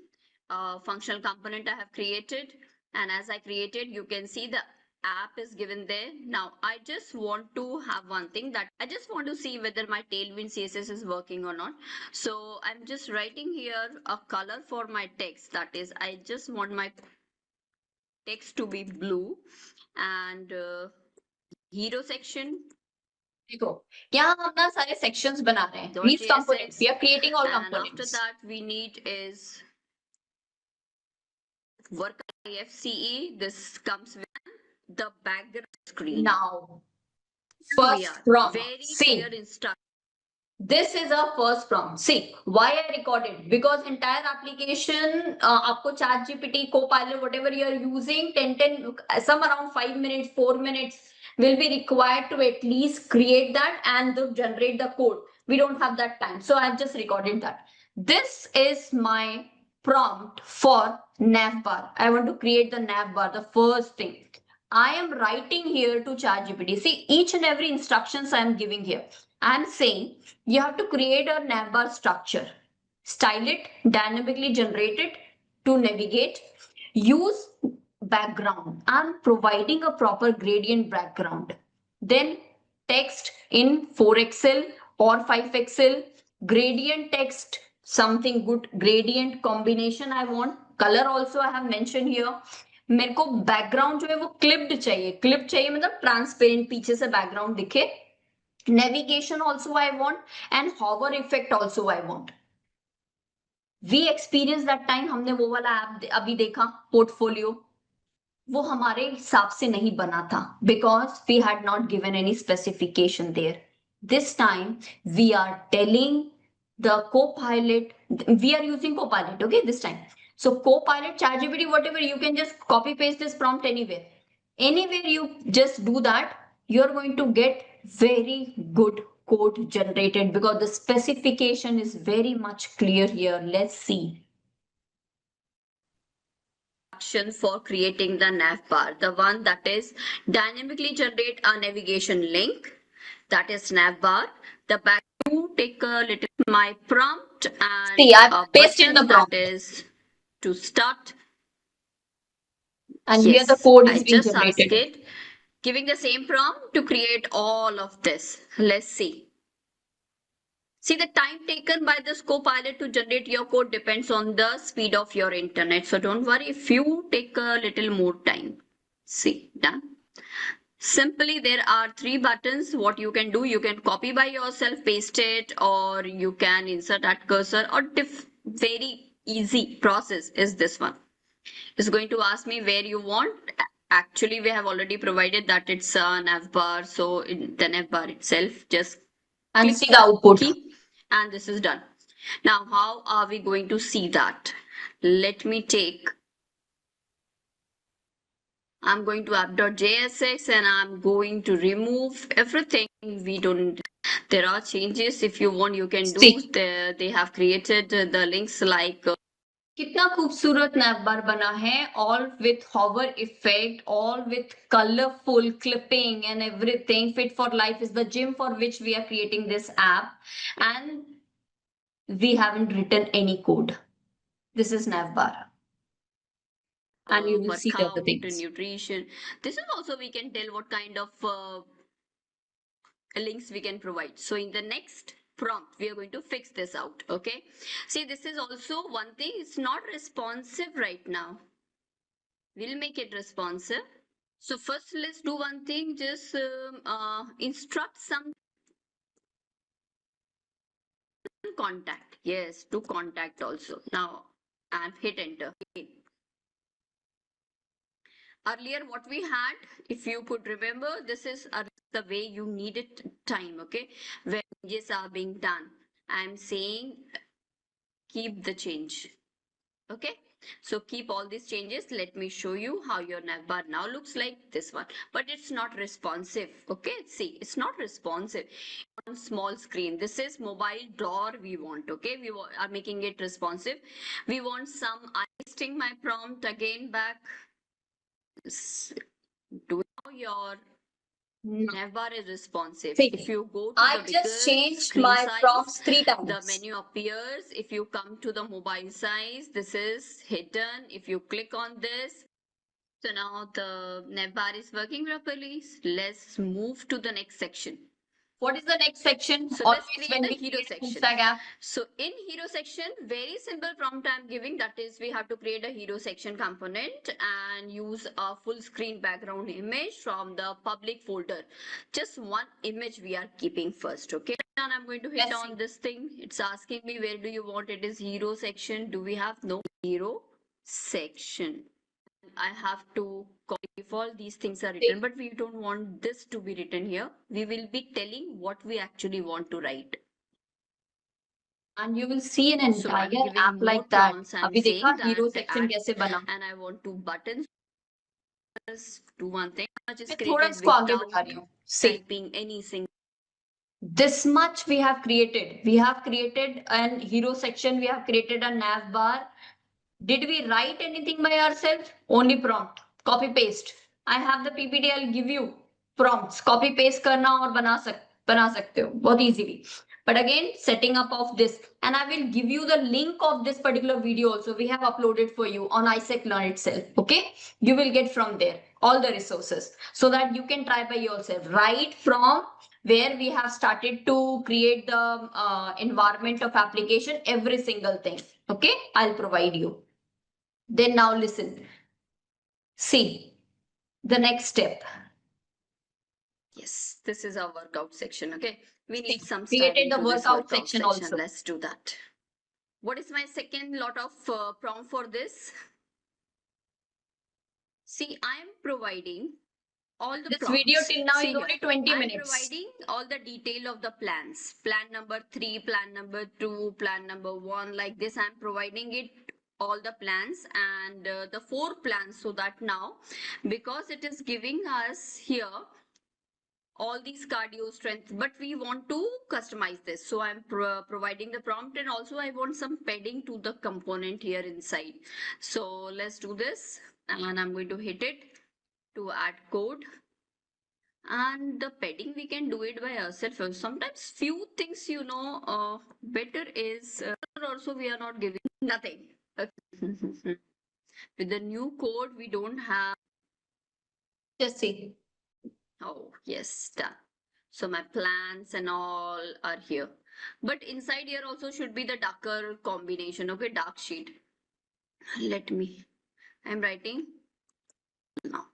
A: functional component I have created. And as I created, you can see the app is given there. Now I just want to have one thing, that I just want to see whether my Tailwind CSS is working or not. So I'm just writing here a color for my text. That is, I just want my text to be blue, and hero section. देखो यहाँ हम ना सारे sections बना रहे हैं. These components, we are creating all components. And after that we need is work IFCE. This comes with the background screen. Now, first prompt. Very clear instruction. This is our first prompt. See, why I recorded? Because entire application, आपको ChatGPT, Copilot, whatever you are using, 10, some around 5 minutes, 4 minutes will be required to at least create that and generate the code. We don't have that time. So I've just recorded that. This is my prompt for navbar. I want to create the navbar, the first thing. I am writing here to ChatGPT. See, each and every instructions I am giving here. I am saying you have to create a navbar structure. Style it, dynamically generate it to navigate. Use background. I'm providing a proper gradient background. Then text in 4XL or 5XL. Gradient text, something good. Gradient combination I want. Color also I have mentioned here. मेरे को background जो है वो clipped चाहिए. Clip चाहिए मतलब transparent, पीछे से बैकग्राउंड दिखे. Navigation also I want and hover effect also I want. We experience that time, हमने वो वाला ऐप अभी देखा पोर्टफोलियो, वो हमारे हिसाब से नहीं बना था because we had not given any specification there. This time we are telling the Copilot, we are using Copilot, okay, this time. So Copilot, ChatGPT, whatever, you can just copy paste this prompt anywhere. Anywhere you just do that, you're going to get very good code generated because the specification is very much clear here. Let's see. For creating the navbar, the one that is dynamically generate a navigation link, that is navbar. The back to take a little my prompt and see, I pasted the prompt. That is to start. And yes, here the code is being generated. Giving the same prompt to create all of this. Let's see. See, the time taken by this Copilot to generate your code depends on the speed of your internet. So don't worry if you take a little more time. See, done. Simply, there are 3 buttons. What you can do, you can copy by yourself, paste it, or you can insert at cursor, or very easy process is this one. It's going to ask me where you want. Actually, we have already provided that it's a navbar. So in the navbar itself, just and see the output. And this is done. Now, how are we going to see that? Let me take, I'm going to app.jsx and I'm going to remove everything. We don't, there are changes. If you want, you can do. They have created the links like कितना खूबसूरत नैवबार बना है, all with hover effect, all with colorful clipping and everything. Fit for Life is the gym for which we are creating this app, and we haven't written any code. This is navbar. And you will see the other things. Nutrition. This is also, we can tell what kind of links we can provide. So in the next prompt, we are going to fix this out. Okay. See, this is also one thing. It's not responsive right now. We'll make it responsive. So first, let's do one thing. Just instruct some contact. Yes, to contact also. Now, and hit enter. Earlier, what we had, if you could remember, this is the way you needed time, okay? When changes are being done, I'm saying keep the change, okay? So keep all these changes. Let me show you how your navbar now looks like this one, but it's not responsive, okay? See, it's not responsive on small screen. This is mobile door we want, okay? We are making it responsive. We want some, I'm pasting my prompt again back. Do your navbar is responsive. See, if you go to I the just changed my size, prompts 3 times. The menu appears. If you come to the mobile size, this is hidden. If you click on this, So now the navbar is working properly. Let's move to the next section. What is the next section? So let's create the hero section. So in hero section, very simple prompt I'm giving, that is we have to create a hero section component and use a full screen background image from the public folder. Just one image we are keeping first, okay? And I'm going to hit on this thing. It's asking me where do you want it is hero section. Do we have no hero section? I have to copy all these things are written, but we don't want this to be written here. We will be telling what we actually want to write. And you will see an entire app like that. अभी देखा hero section कैसे बना? And I want two buttons. Just do one thing. Just थोड़ा इसको आगे बढ़ा रही हूँ. Typing anything. This much we have created. We have created an hero section. We have created a nav bar. Did we write anything by ourselves? Only prompt. Copy paste. I have the PPT. I'll give you prompts. Copy paste करना और बना सकते हो बहुत easily. But again, setting up of this, and I will give you the link of this particular video also. We have uploaded for you on ISEC Learn itself. Okay, you will get from there all the resources so that you can try by yourself. Right from where we have started to create the environment of application, every single thing. Okay, I'll provide you. Then now listen. See the next step. Yes, this is our workout section. Okay, we need some created the workout section also. Let's do that. What is my second lot of prompt for this? See, I am providing all the this prompts. Video till now is only 20 minutes. I'm providing all the detail of the plans. Plan number 3, plan number 2, plan number 1. Like this, I'm providing it all the plans and the 4 plans, so that now because it is giving us here all these cardio strength, but we want to customize this, so I'm providing the prompt, and also I want some padding to the component here inside. So let's do this, and I'm going to hit it to add code. And the padding we can do it by ourselves. Sometimes few things better is also we are not giving nothing. With the new code we don't have. Just see. Oh yes, done. So my plans and all are here, but inside here also should be the darker combination. Okay, dark sheet. Let me, I'm writing now.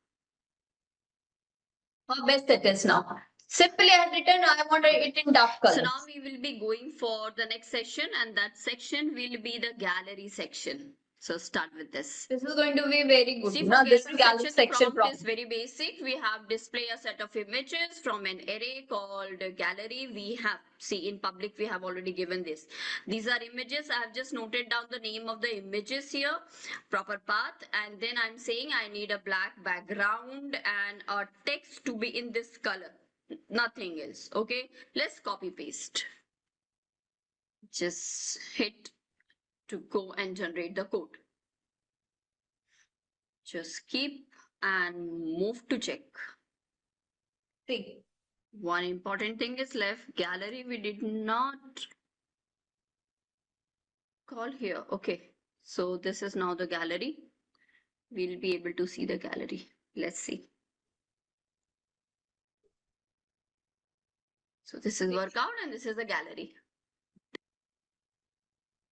A: How best it is now. Simply I have written, I want it in dark color. So now we will be going for the next section, and that section will be the gallery section. So start with this. This is going to be very good. See, now this is gallery section prompt is very basic. We have display a set of images from an array called gallery. We have, see, in public we have already given this. These are images. I have just noted down the name of the images here, proper path, and then I'm saying I need a black background and a text to be in this color. Nothing else. Okay, let's copy paste. Just hit to go and generate the code. Just keep and move to check. See, one important thing is left. Gallery we did not call here. Okay, so this is now the gallery. We'll be able to see the gallery. Let's see. So this is workout and this is the gallery.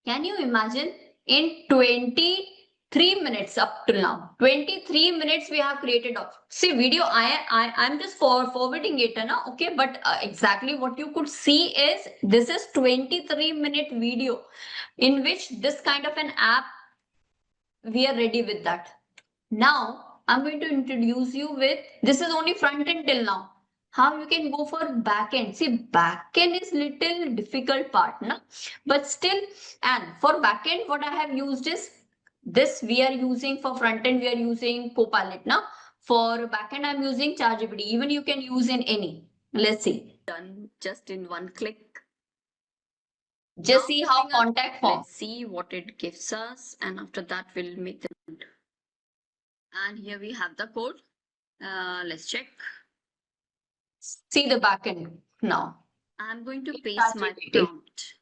A: Can you imagine in 23 minutes up till now, 23 minutes we have created of. See video, I'm just forwarding it, na? Okay, but exactly what you could see is this is 23-minute video in which this kind of an app, we are ready with that. Now I'm going to introduce you with, this is only front end till now. How you can go for backend. See, backend is little difficult part, na? But still, and for backend, what I have used is this we are using. For front end, we are using Copilot. Now, for backend, I'm using ChatGPT. Even you can use in any. Let's see. Done just in one click. Just now see how contact form. Let's see what it gives us, and after that, we'll make the. And here we have the code. Let's check. See the backend now. I'm going to paste my prompt.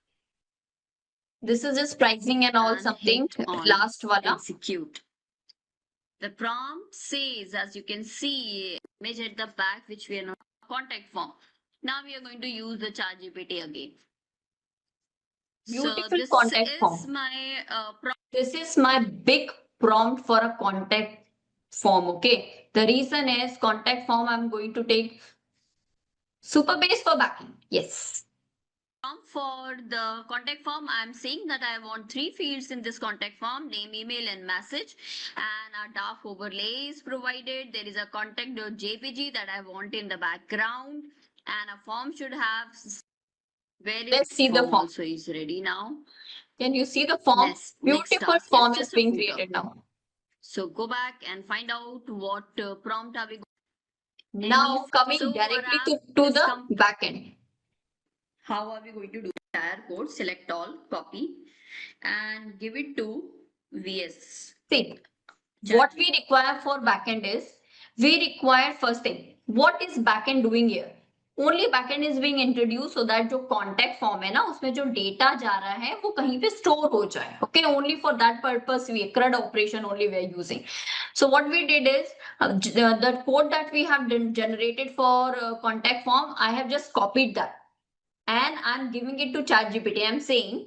A: This is just pricing and all, something last one. Execute. The prompt says, as you can see, image at the back, which we are not contact form. Now we are going to use the ChatGPT again.
B: Beautiful
A: So this
B: contact
A: is
B: form.
A: my prompt.
B: This is my big prompt for a contact form. Okay. The reason is contact form. I'm going to take Supabase for backing. Yes.
A: For the contact form, I'm saying that I want 3 fields in this contact form: name, email, and message. And a DAF overlay is provided. There is a contact.jpg that I want in the background. And a form should have
B: Let's see the form.
A: Also is ready now.
B: Can you see the form?
A: Next
B: Beautiful
A: task
B: form is
A: just a
B: being
A: footer.
B: created now.
A: So go back and find out what prompt are we going.
B: Now coming directly to the backend.
A: How are we going to do? Entire code, select all, copy, and give it to VS.
B: See, what we require for backend is, we require first thing, what is backend doing here? Only backend is being introduced so that जो contact form है ना, उसमें जो data जा रहा है वो कहीं पे store हो जाए. Okay, only for that purpose we CRUD operation only we are using. So what we did is the code that we have generated for contact form, I have just copied that and I'm giving it to ChatGPT. I'm saying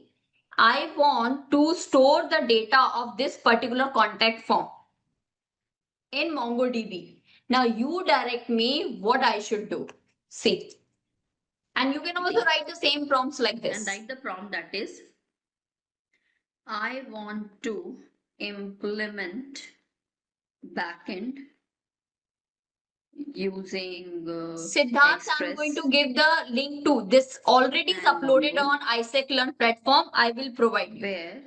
B: I want to store the data of this particular contact form in MongoDB. Now you direct me what I should do. See. And you can also write the same prompts like this.
A: And write the prompt that is, I want to implement backend using
B: Siddharth, I'm going to give the link to this. Already is uploaded on iSecLearn platform. I will provide you.
A: Where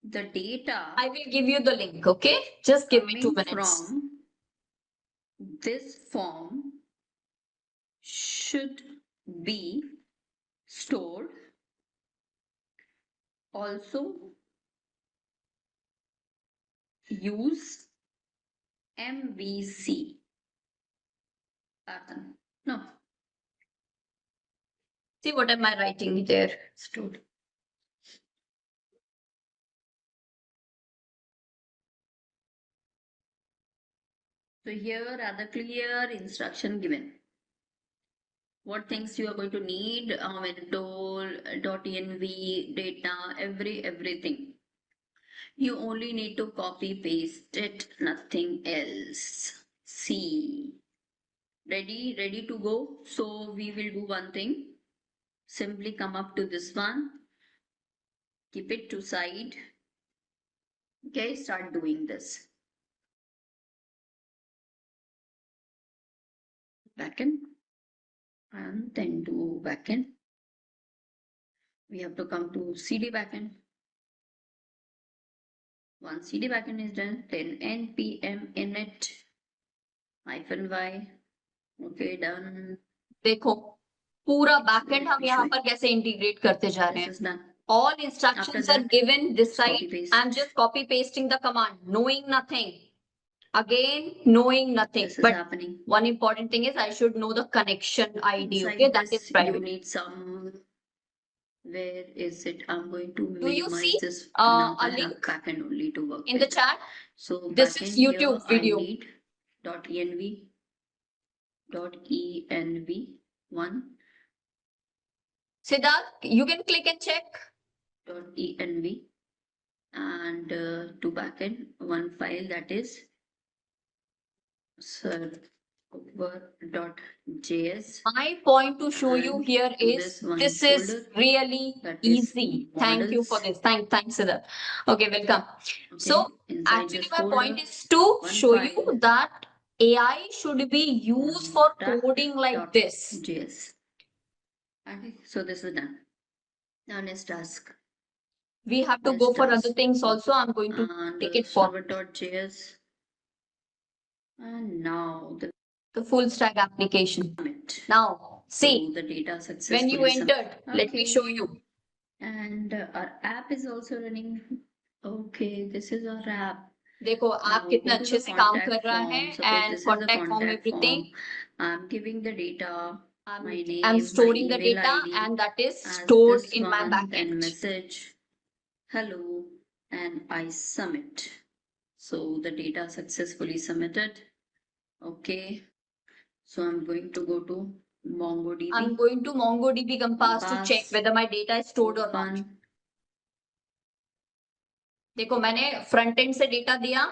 A: the data
B: I will give you the link. Okay, just give me 2 minutes.
A: From this form should be stored. Also use MVC pattern. No.
B: See what am I writing there?
A: Stored. So here are the clear instruction given. What things you are going to need, .env, data, everything. You only need to copy paste it, nothing else. See. Ready to go. So we will do one thing. Simply come up to this one. Keep it to side. Okay, start doing this. Backend. And then do backend. We have to come to CD backend. Once CD backend is done, then npm init -y. Okay, done.
B: देखो पूरा backend हम यहाँ पर कैसे integrate करते जा रहे हैं. All instructions are given this side. I'm just copy pasting the command, knowing nothing. Again, knowing nothing.
A: This is happening.
B: One important thing is I should know the connection ID. Okay, that is private.
A: You need some. Where is it? I'm going to
B: Do you see
A: this.
B: a link
A: backend only to work
B: in the chat?
A: So
B: this is YouTube video.
A: I need .env
B: Siddharth, you can click and check.
A: .env and to backend one file that is server.js.
B: My point to show you here is this is really easy. Thank you for this. Thanks, Siddharth. Okay, welcome. So actually my point is to show you that AI should be used for coding like this.
A: JS. Okay, so this is done. Now next task.
B: We have to go for other things also. I'm going to take it forward.
A: Server.js. And now
B: the full stack application. Now, see,
A: the data
B: when you entered, let me show you.
A: And our app is also running. Okay, this is our app.
B: देखो आप कितने अच्छे से काम कर रहा है and contact form everything.
A: I'm giving the data. My name,
B: I'm storing the data and that is stored in my backend.
A: And message, hello, and I submit.
B: So the data successfully submitted. Okay. So I'm going to go to MongoDB.
A: I'm going to MongoDB Compass to check whether my data is stored or not. देखो मैंने front end से data दिया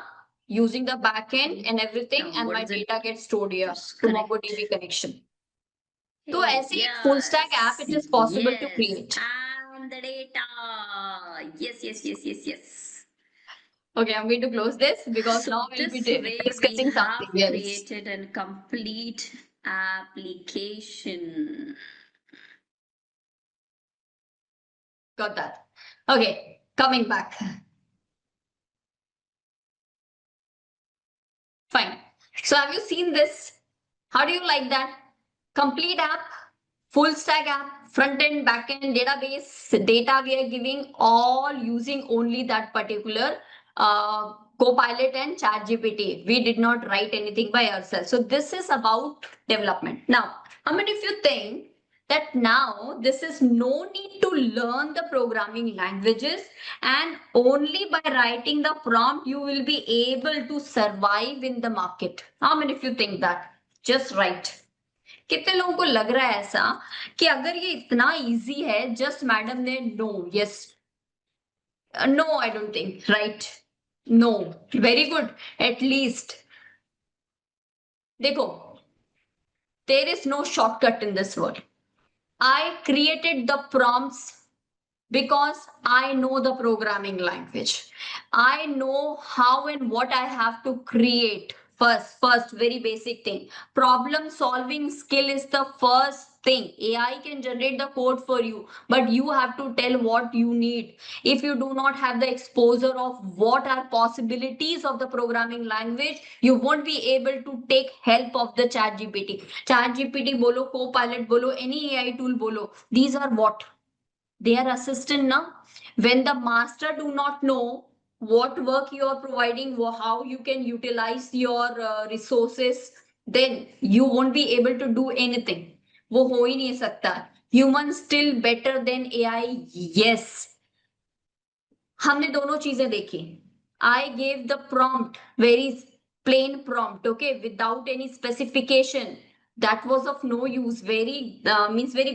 A: using the back end and everything,
B: Now,
A: and
B: what
A: my
B: is it?
A: data gets stored here
B: Just
A: to
B: connect.
A: MongoDB connection. तो
B: Hey,
A: ऐसे एक full stack app it is possible to
B: yes,
A: create.
B: and the data. Yes.
A: Okay, I'm going to close this because
B: So
A: now we'll
B: this
A: be
B: way
A: discussing
B: we have
A: something else.
B: created a complete application.
A: Got that. Okay, coming back. Fine. So have you seen this? How do you like that? Complete app, full stack app, front end, back end, database, data we are giving, all using only that particular Copilot and ChatGPT. We did not write anything by ourselves. So this is about development. Now, how many of you think that now this is no need to learn the programming languages, and only by writing the prompt you will be able to survive in the market? How many of you think that? Just write. कितने लोगों को लग रहा है ऐसा कि अगर ये इतना इजी है, जस्ट मैडम ने no yes no I don't think right no very good at least देखो there is no shortcut in this world. I created the prompts because I know the programming language. I know how and what I have to create. First, very basic thing. Problem solving skill is the first thing. AI can generate the code for you, but you have to tell what you need. If you do not have the exposure of what are possibilities of the programming language, you won't be able to take help of the chat GPT. Chat GPT bolo, Copilot bolo, any AI tool bolo. These are what? They are assistant now. When the master do not know what work you are providing, how you can utilize your resources, then you won't be able to do anything. वो हो ही नहीं सकता. Human still better than AI. Yes. हमने दोनों चीजें देखी. I gave the prompt, very plain prompt, okay, without any specification. That was of no use. Very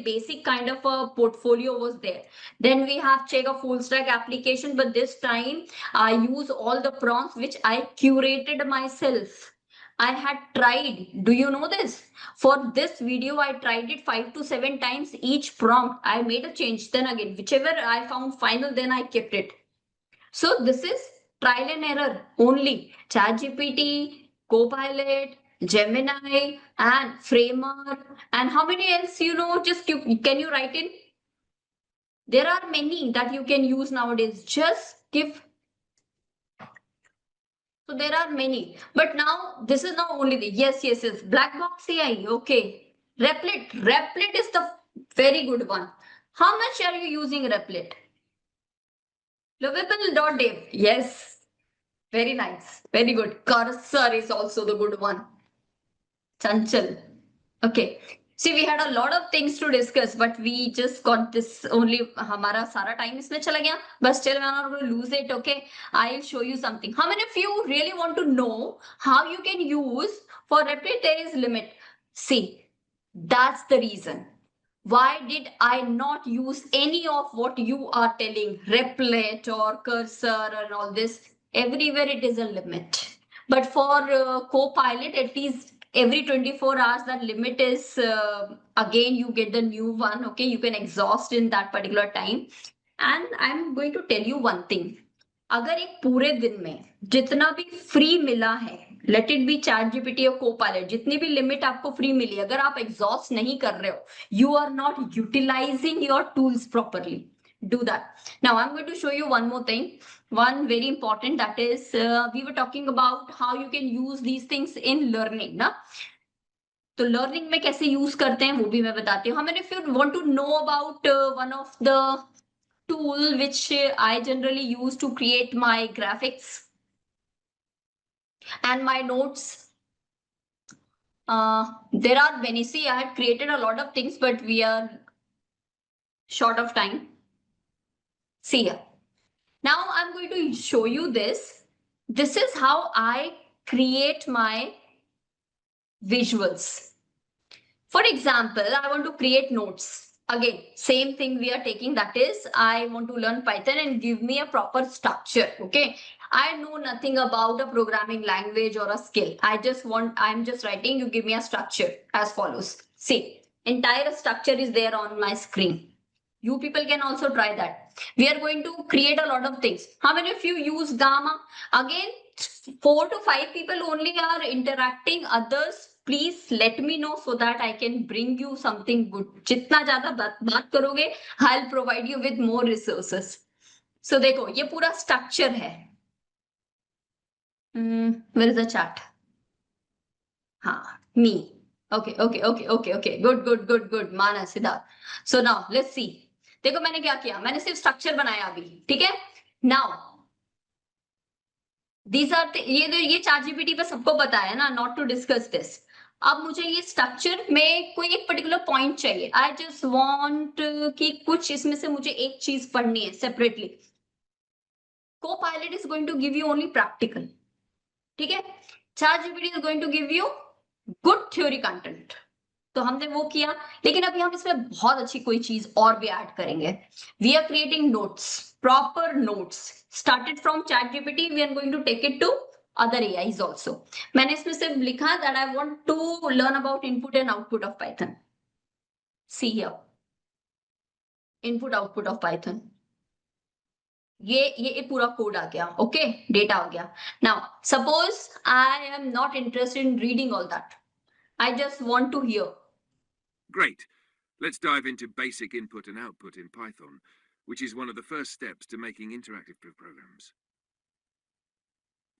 A: basic kind of a portfolio was there. Then we have check a full stack application, but this time I use all the prompts which I curated myself. I had tried. Do you know this? For this video, I tried it 5 to 7 times each prompt. I made a change. Then again, whichever I found final, then I kept it. So this is trial and error only. ChatGPT, Copilot, Gemini, and Framer, and how many else you know? Just can you write in? There are many that you can use nowadays. Just give. So there are many. But now this is not only the yes. Black box AI. Okay. Replit is the very good one. How much are you using Replit? Lovable.dev. Yes. Very nice. Very good. Cursor is also the good one. Chanchal. Okay. See, we had a lot of things to discuss, but we just got this only. हमारा सारा time इसमें चला गया. But still, we're not going to lose it. Okay. I'll show you something. How many of you really want to know how you can use for Replit? There is limit. See, that's the reason. Why did I not use any of what you are telling, Replit or Cursor and all this? Everywhere it is a limit. But for Copilot, at least every 24 hours, that limit is again, you get the new one. Okay, you can exhaust in that particular time. And I'm going to tell you one thing. अगर एक पूरे दिन में जितना भी free मिला है, let it be chat GPT और कोपायलट, जितनी भी लिमिट आपको फ्री मिली, अगर आप एग्जॉस्ट नहीं कर रहे हो, you are not utilising your tools properly. Do that. Now I'm going to show you one more thing, one very important, that is we were talking about how you can use these things in learning ना. तो learning में कैसे use करते हैं वो भी मैं बताती हूँ. How many of you want to know about one of the tool which I generally use to create my graphics and my notes? There are many. See, I had created a lot of things, but we are short of time. See here. Now I'm going to show you this.
B: This is how I create my visuals. For example, I want to create notes. Again, same thing we are taking, that is, I want to learn Python and give me a proper structure. Okay. I know nothing about a programming language or a skill. I'm just writing, you give me a structure as follows. See, entire structure is there on my screen. You people can also try that. We are going to create a lot of things. How many of you use Gamma? Again, 4 to 5 people only are interacting. Others, please let me know so that I can bring you something good. जितना ज़्यादा बात करोगे, I'll provide you with more resources. So देखो, ये पूरा structure है. Where is the chat? हाँ, me. Okay. Good. माना Siddharth. So now let's see. देखो मैंने क्या किया, मैंने सिर्फ स्ट्रक्चर बनाया अभी, ठीक है. नाउ दीज आर ये चैट जीपीटी पे सबको पता है ना, नॉट टू डिस्कस दिस. अब मुझे ये स्ट्रक्चर में कोई एक पर्टिकुलर पॉइंट चाहिए. आई जस्ट वांट कि कुछ इसमें से मुझे एक चीज पढ़नी है separately. Copilot is going to give you only practical, ठीक है. Chat GPT is going to give you good theory content. तो हमने वो किया, लेकिन अभी हम इसमें बहुत अच्छी कोई चीज और भी ऐड करेंगे. We are creating notes, proper notes started from chat GPT. We are going to take it to other AIs also. मैंने इसमें सिर्फ लिखा that I want to learn about input and output of Python. See here, input output of Python. ये पूरा code आ गया. ओके, data आ गया. Now suppose I am not interested in reading all that. I just want to hear.
C: Great. Let's dive into basic input and output in Python, which is one of the first steps to making interactive programs.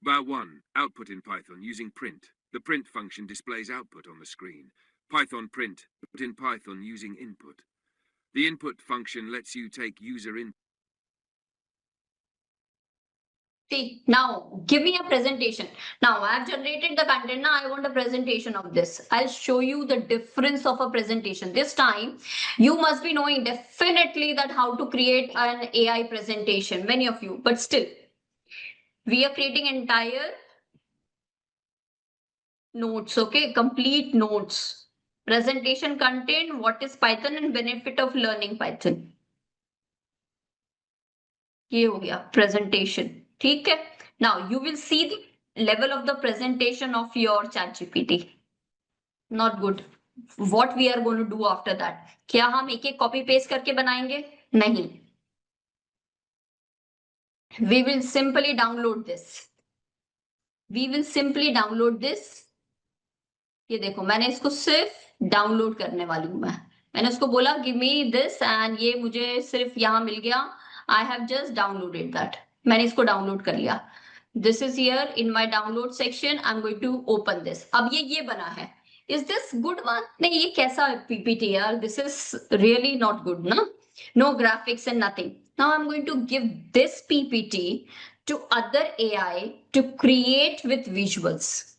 C: Bar 1. Output in Python using print. The print function displays output on the screen. Python print in Python using input. The input function lets you take user input.
B: See, now give me a presentation. Now I have generated the content. Now I want a presentation of this. I'll show you the difference of a presentation. This time you must be knowing definitely that how to create an AI presentation, many of you, but still we are creating entire notes. Okay, complete notes. Presentation content, what is Python and benefit of learning Python. ये हो गया presentation. ठीक है. Now you will see the level of the presentation of your ChatGPT. Not good. What we are going to do after that? क्या हम एक एक copy paste करके बनाएंगे? नहीं. We will simply download this. ये देखो, मैंने इसको सिर्फ डाउनलोड करने वाली हूं. मैंने उसको बोला गिव मी दिस एंड ये मुझे सिर्फ यहाँ मिल गया. I have just downloaded that. मैंने इसको डाउनलोड कर लिया. This is here in my download section. I'm going to open this. अब ये बना है. Is this good one? नहीं, ये कैसा PPT यार? This is really not good, ना? No graphics and nothing. Now I'm going to give this PPT to other AI to create with visuals.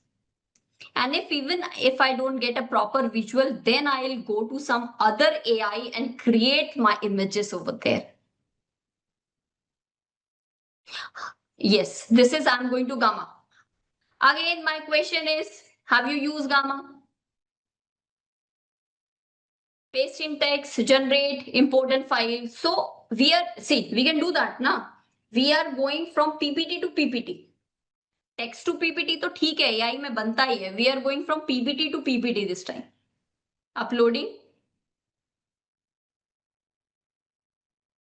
B: And even if I don't get a proper visual, then I'll go to some other AI and create my images over there. Yes, this is, I'm going to Gamma. Again, my question is, have you used Gamma? Paste in text, generate, import and file. So we can do that now. We are going from PPT to PPT. Text to PPT तो ठीक है, AI में बनता ही है. We are going from PPT to PPT this time. Uploading.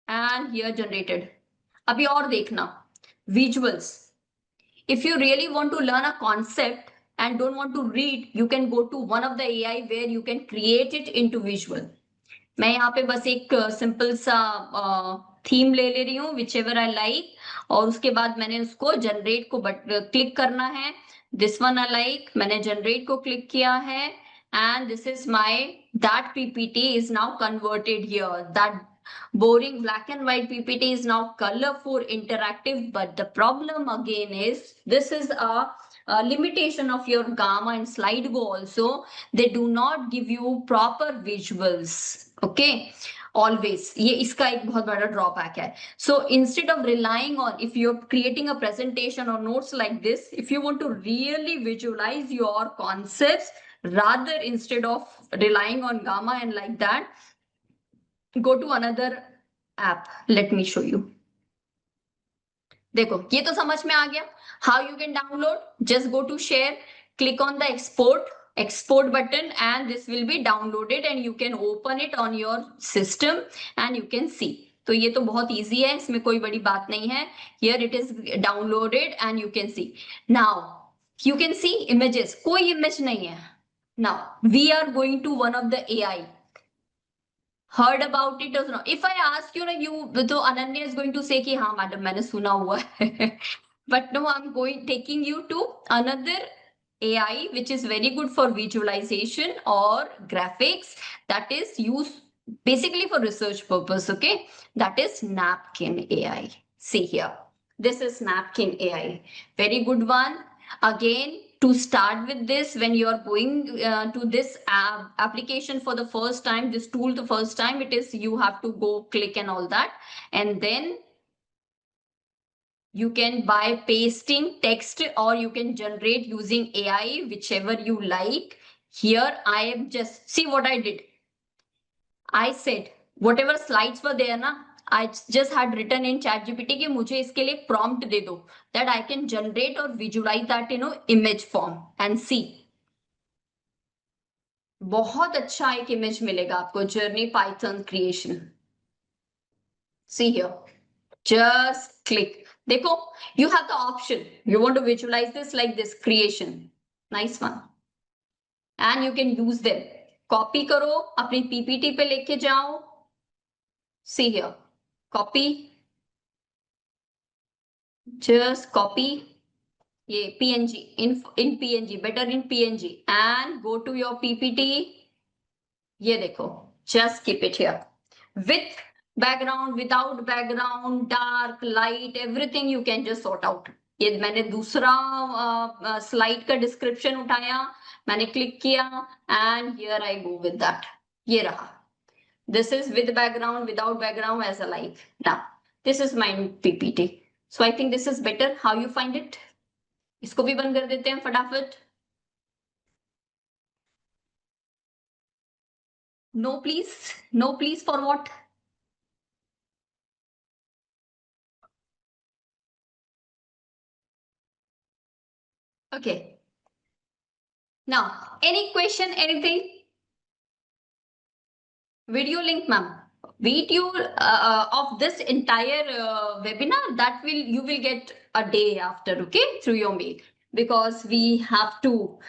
B: And here generated. अभी और देखना. Visuals. If you really want to learn a concept and don't want to read, you can go to one of the AI where you can create it into visual. मैं यहाँ पे बस एक simple सा theme ले रही हूँ, whichever I like, और उसके बाद मैंने उसको जनरेट को क्लिक करना है. This one I like, मैंने जनरेट को क्लिक किया है, and this is my, that PPT is now converted here. That boring black and white PPT is now colorful, interactive, but the problem again is this is a limitation of your Gamma and SlideGo also. They do not give you proper visuals. Okay. Always, ये इसका एक बहुत बड़ा drawback है. So instead of relying on, if you are creating a presentation और notes like this, if you want to really visualize your concepts, rather instead of relying on Gamma and like that, go to another app. Let me show you. देखो ये तो समझ में आ गया. How you can download? Just go to share, click on the export button, and this will be downloaded and you can open it on your system and you can see. तो ये तो बहुत easy है, इसमें कोई बड़ी बात नहीं है. Here it is downloaded and you can see. Now you can see images. कोई image नहीं है. Now we are going to one of the AI. Heard about it or not? If I ask you, तो Ananya is going to say कि हाँ madam मैंने सुना हुआ है. But no, I'm taking you to another AI which is very good for visualization or graphics, that is used basically for research purpose. Okay, that is Napkin AI. See here, this is Napkin AI, very good one. Again, to start with this, when you are going to this application for the first time, this tool the first time, it is you have to go click and all that, and then you can by pasting text or you can generate using AI, whichever you like. Here I am just, see what I did. I said whatever slides were there na, I just had written in ChatGPT कि मुझे इसके लिए prompt दे दो, that I can generate or visualize that image form and see. बहुत अच्छा एक image मिलेगा आपको, journey Python creation. See here, just click. देखो, you have the option. You want to visualize this like this, creation. Nice one. And you can use them. Copy करो, अपनी PPT पे लेके जाओ. See here, copy. Just copy. ये PNG, in PNG, better in PNG. And go to your PPT. ये देखो, just keep it here. With background, without background, dark, light, everything you can just sort out. ये मैंने दूसरा slide का description उठाया, मैंने click किया, and here I go with that. ये रहा. This is with background, without background, as alike. Now, this is my PPT. So I think this is better. How you find it? इसको भी बंद कर देते हैं फटाफट. No, please. No, please for what? Okay. Now, any question, anything? Video link, ma'am. Video of this entire webinar, that you will get a day after, okay, through your mail, because we have to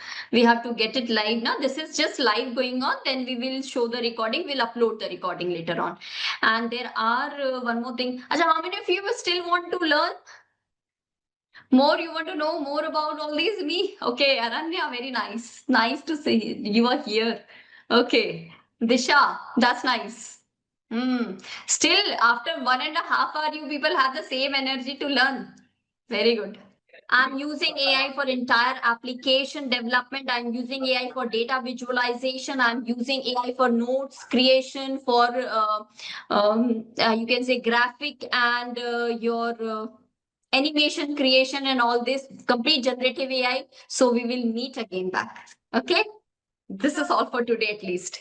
B: get it live now. This is just live going on. Then we will show the recording. We'll upload the recording later on. And there are one more thing. Acha, how many of you still want to learn more? You want to know more about all these? Me? Okay, Aranya, very nice. Nice to see you are here. Okay. Disha, that's nice. Still, after 1.5 hours, you people have the same energy to learn. Very good. I'm using AI for entire application development. I'm using AI for data visualization. I'm using AI for notes creation, for you can say graphic and your animation creation and all this, complete generative AI. So we will meet again back. Okay. This is all for today at least.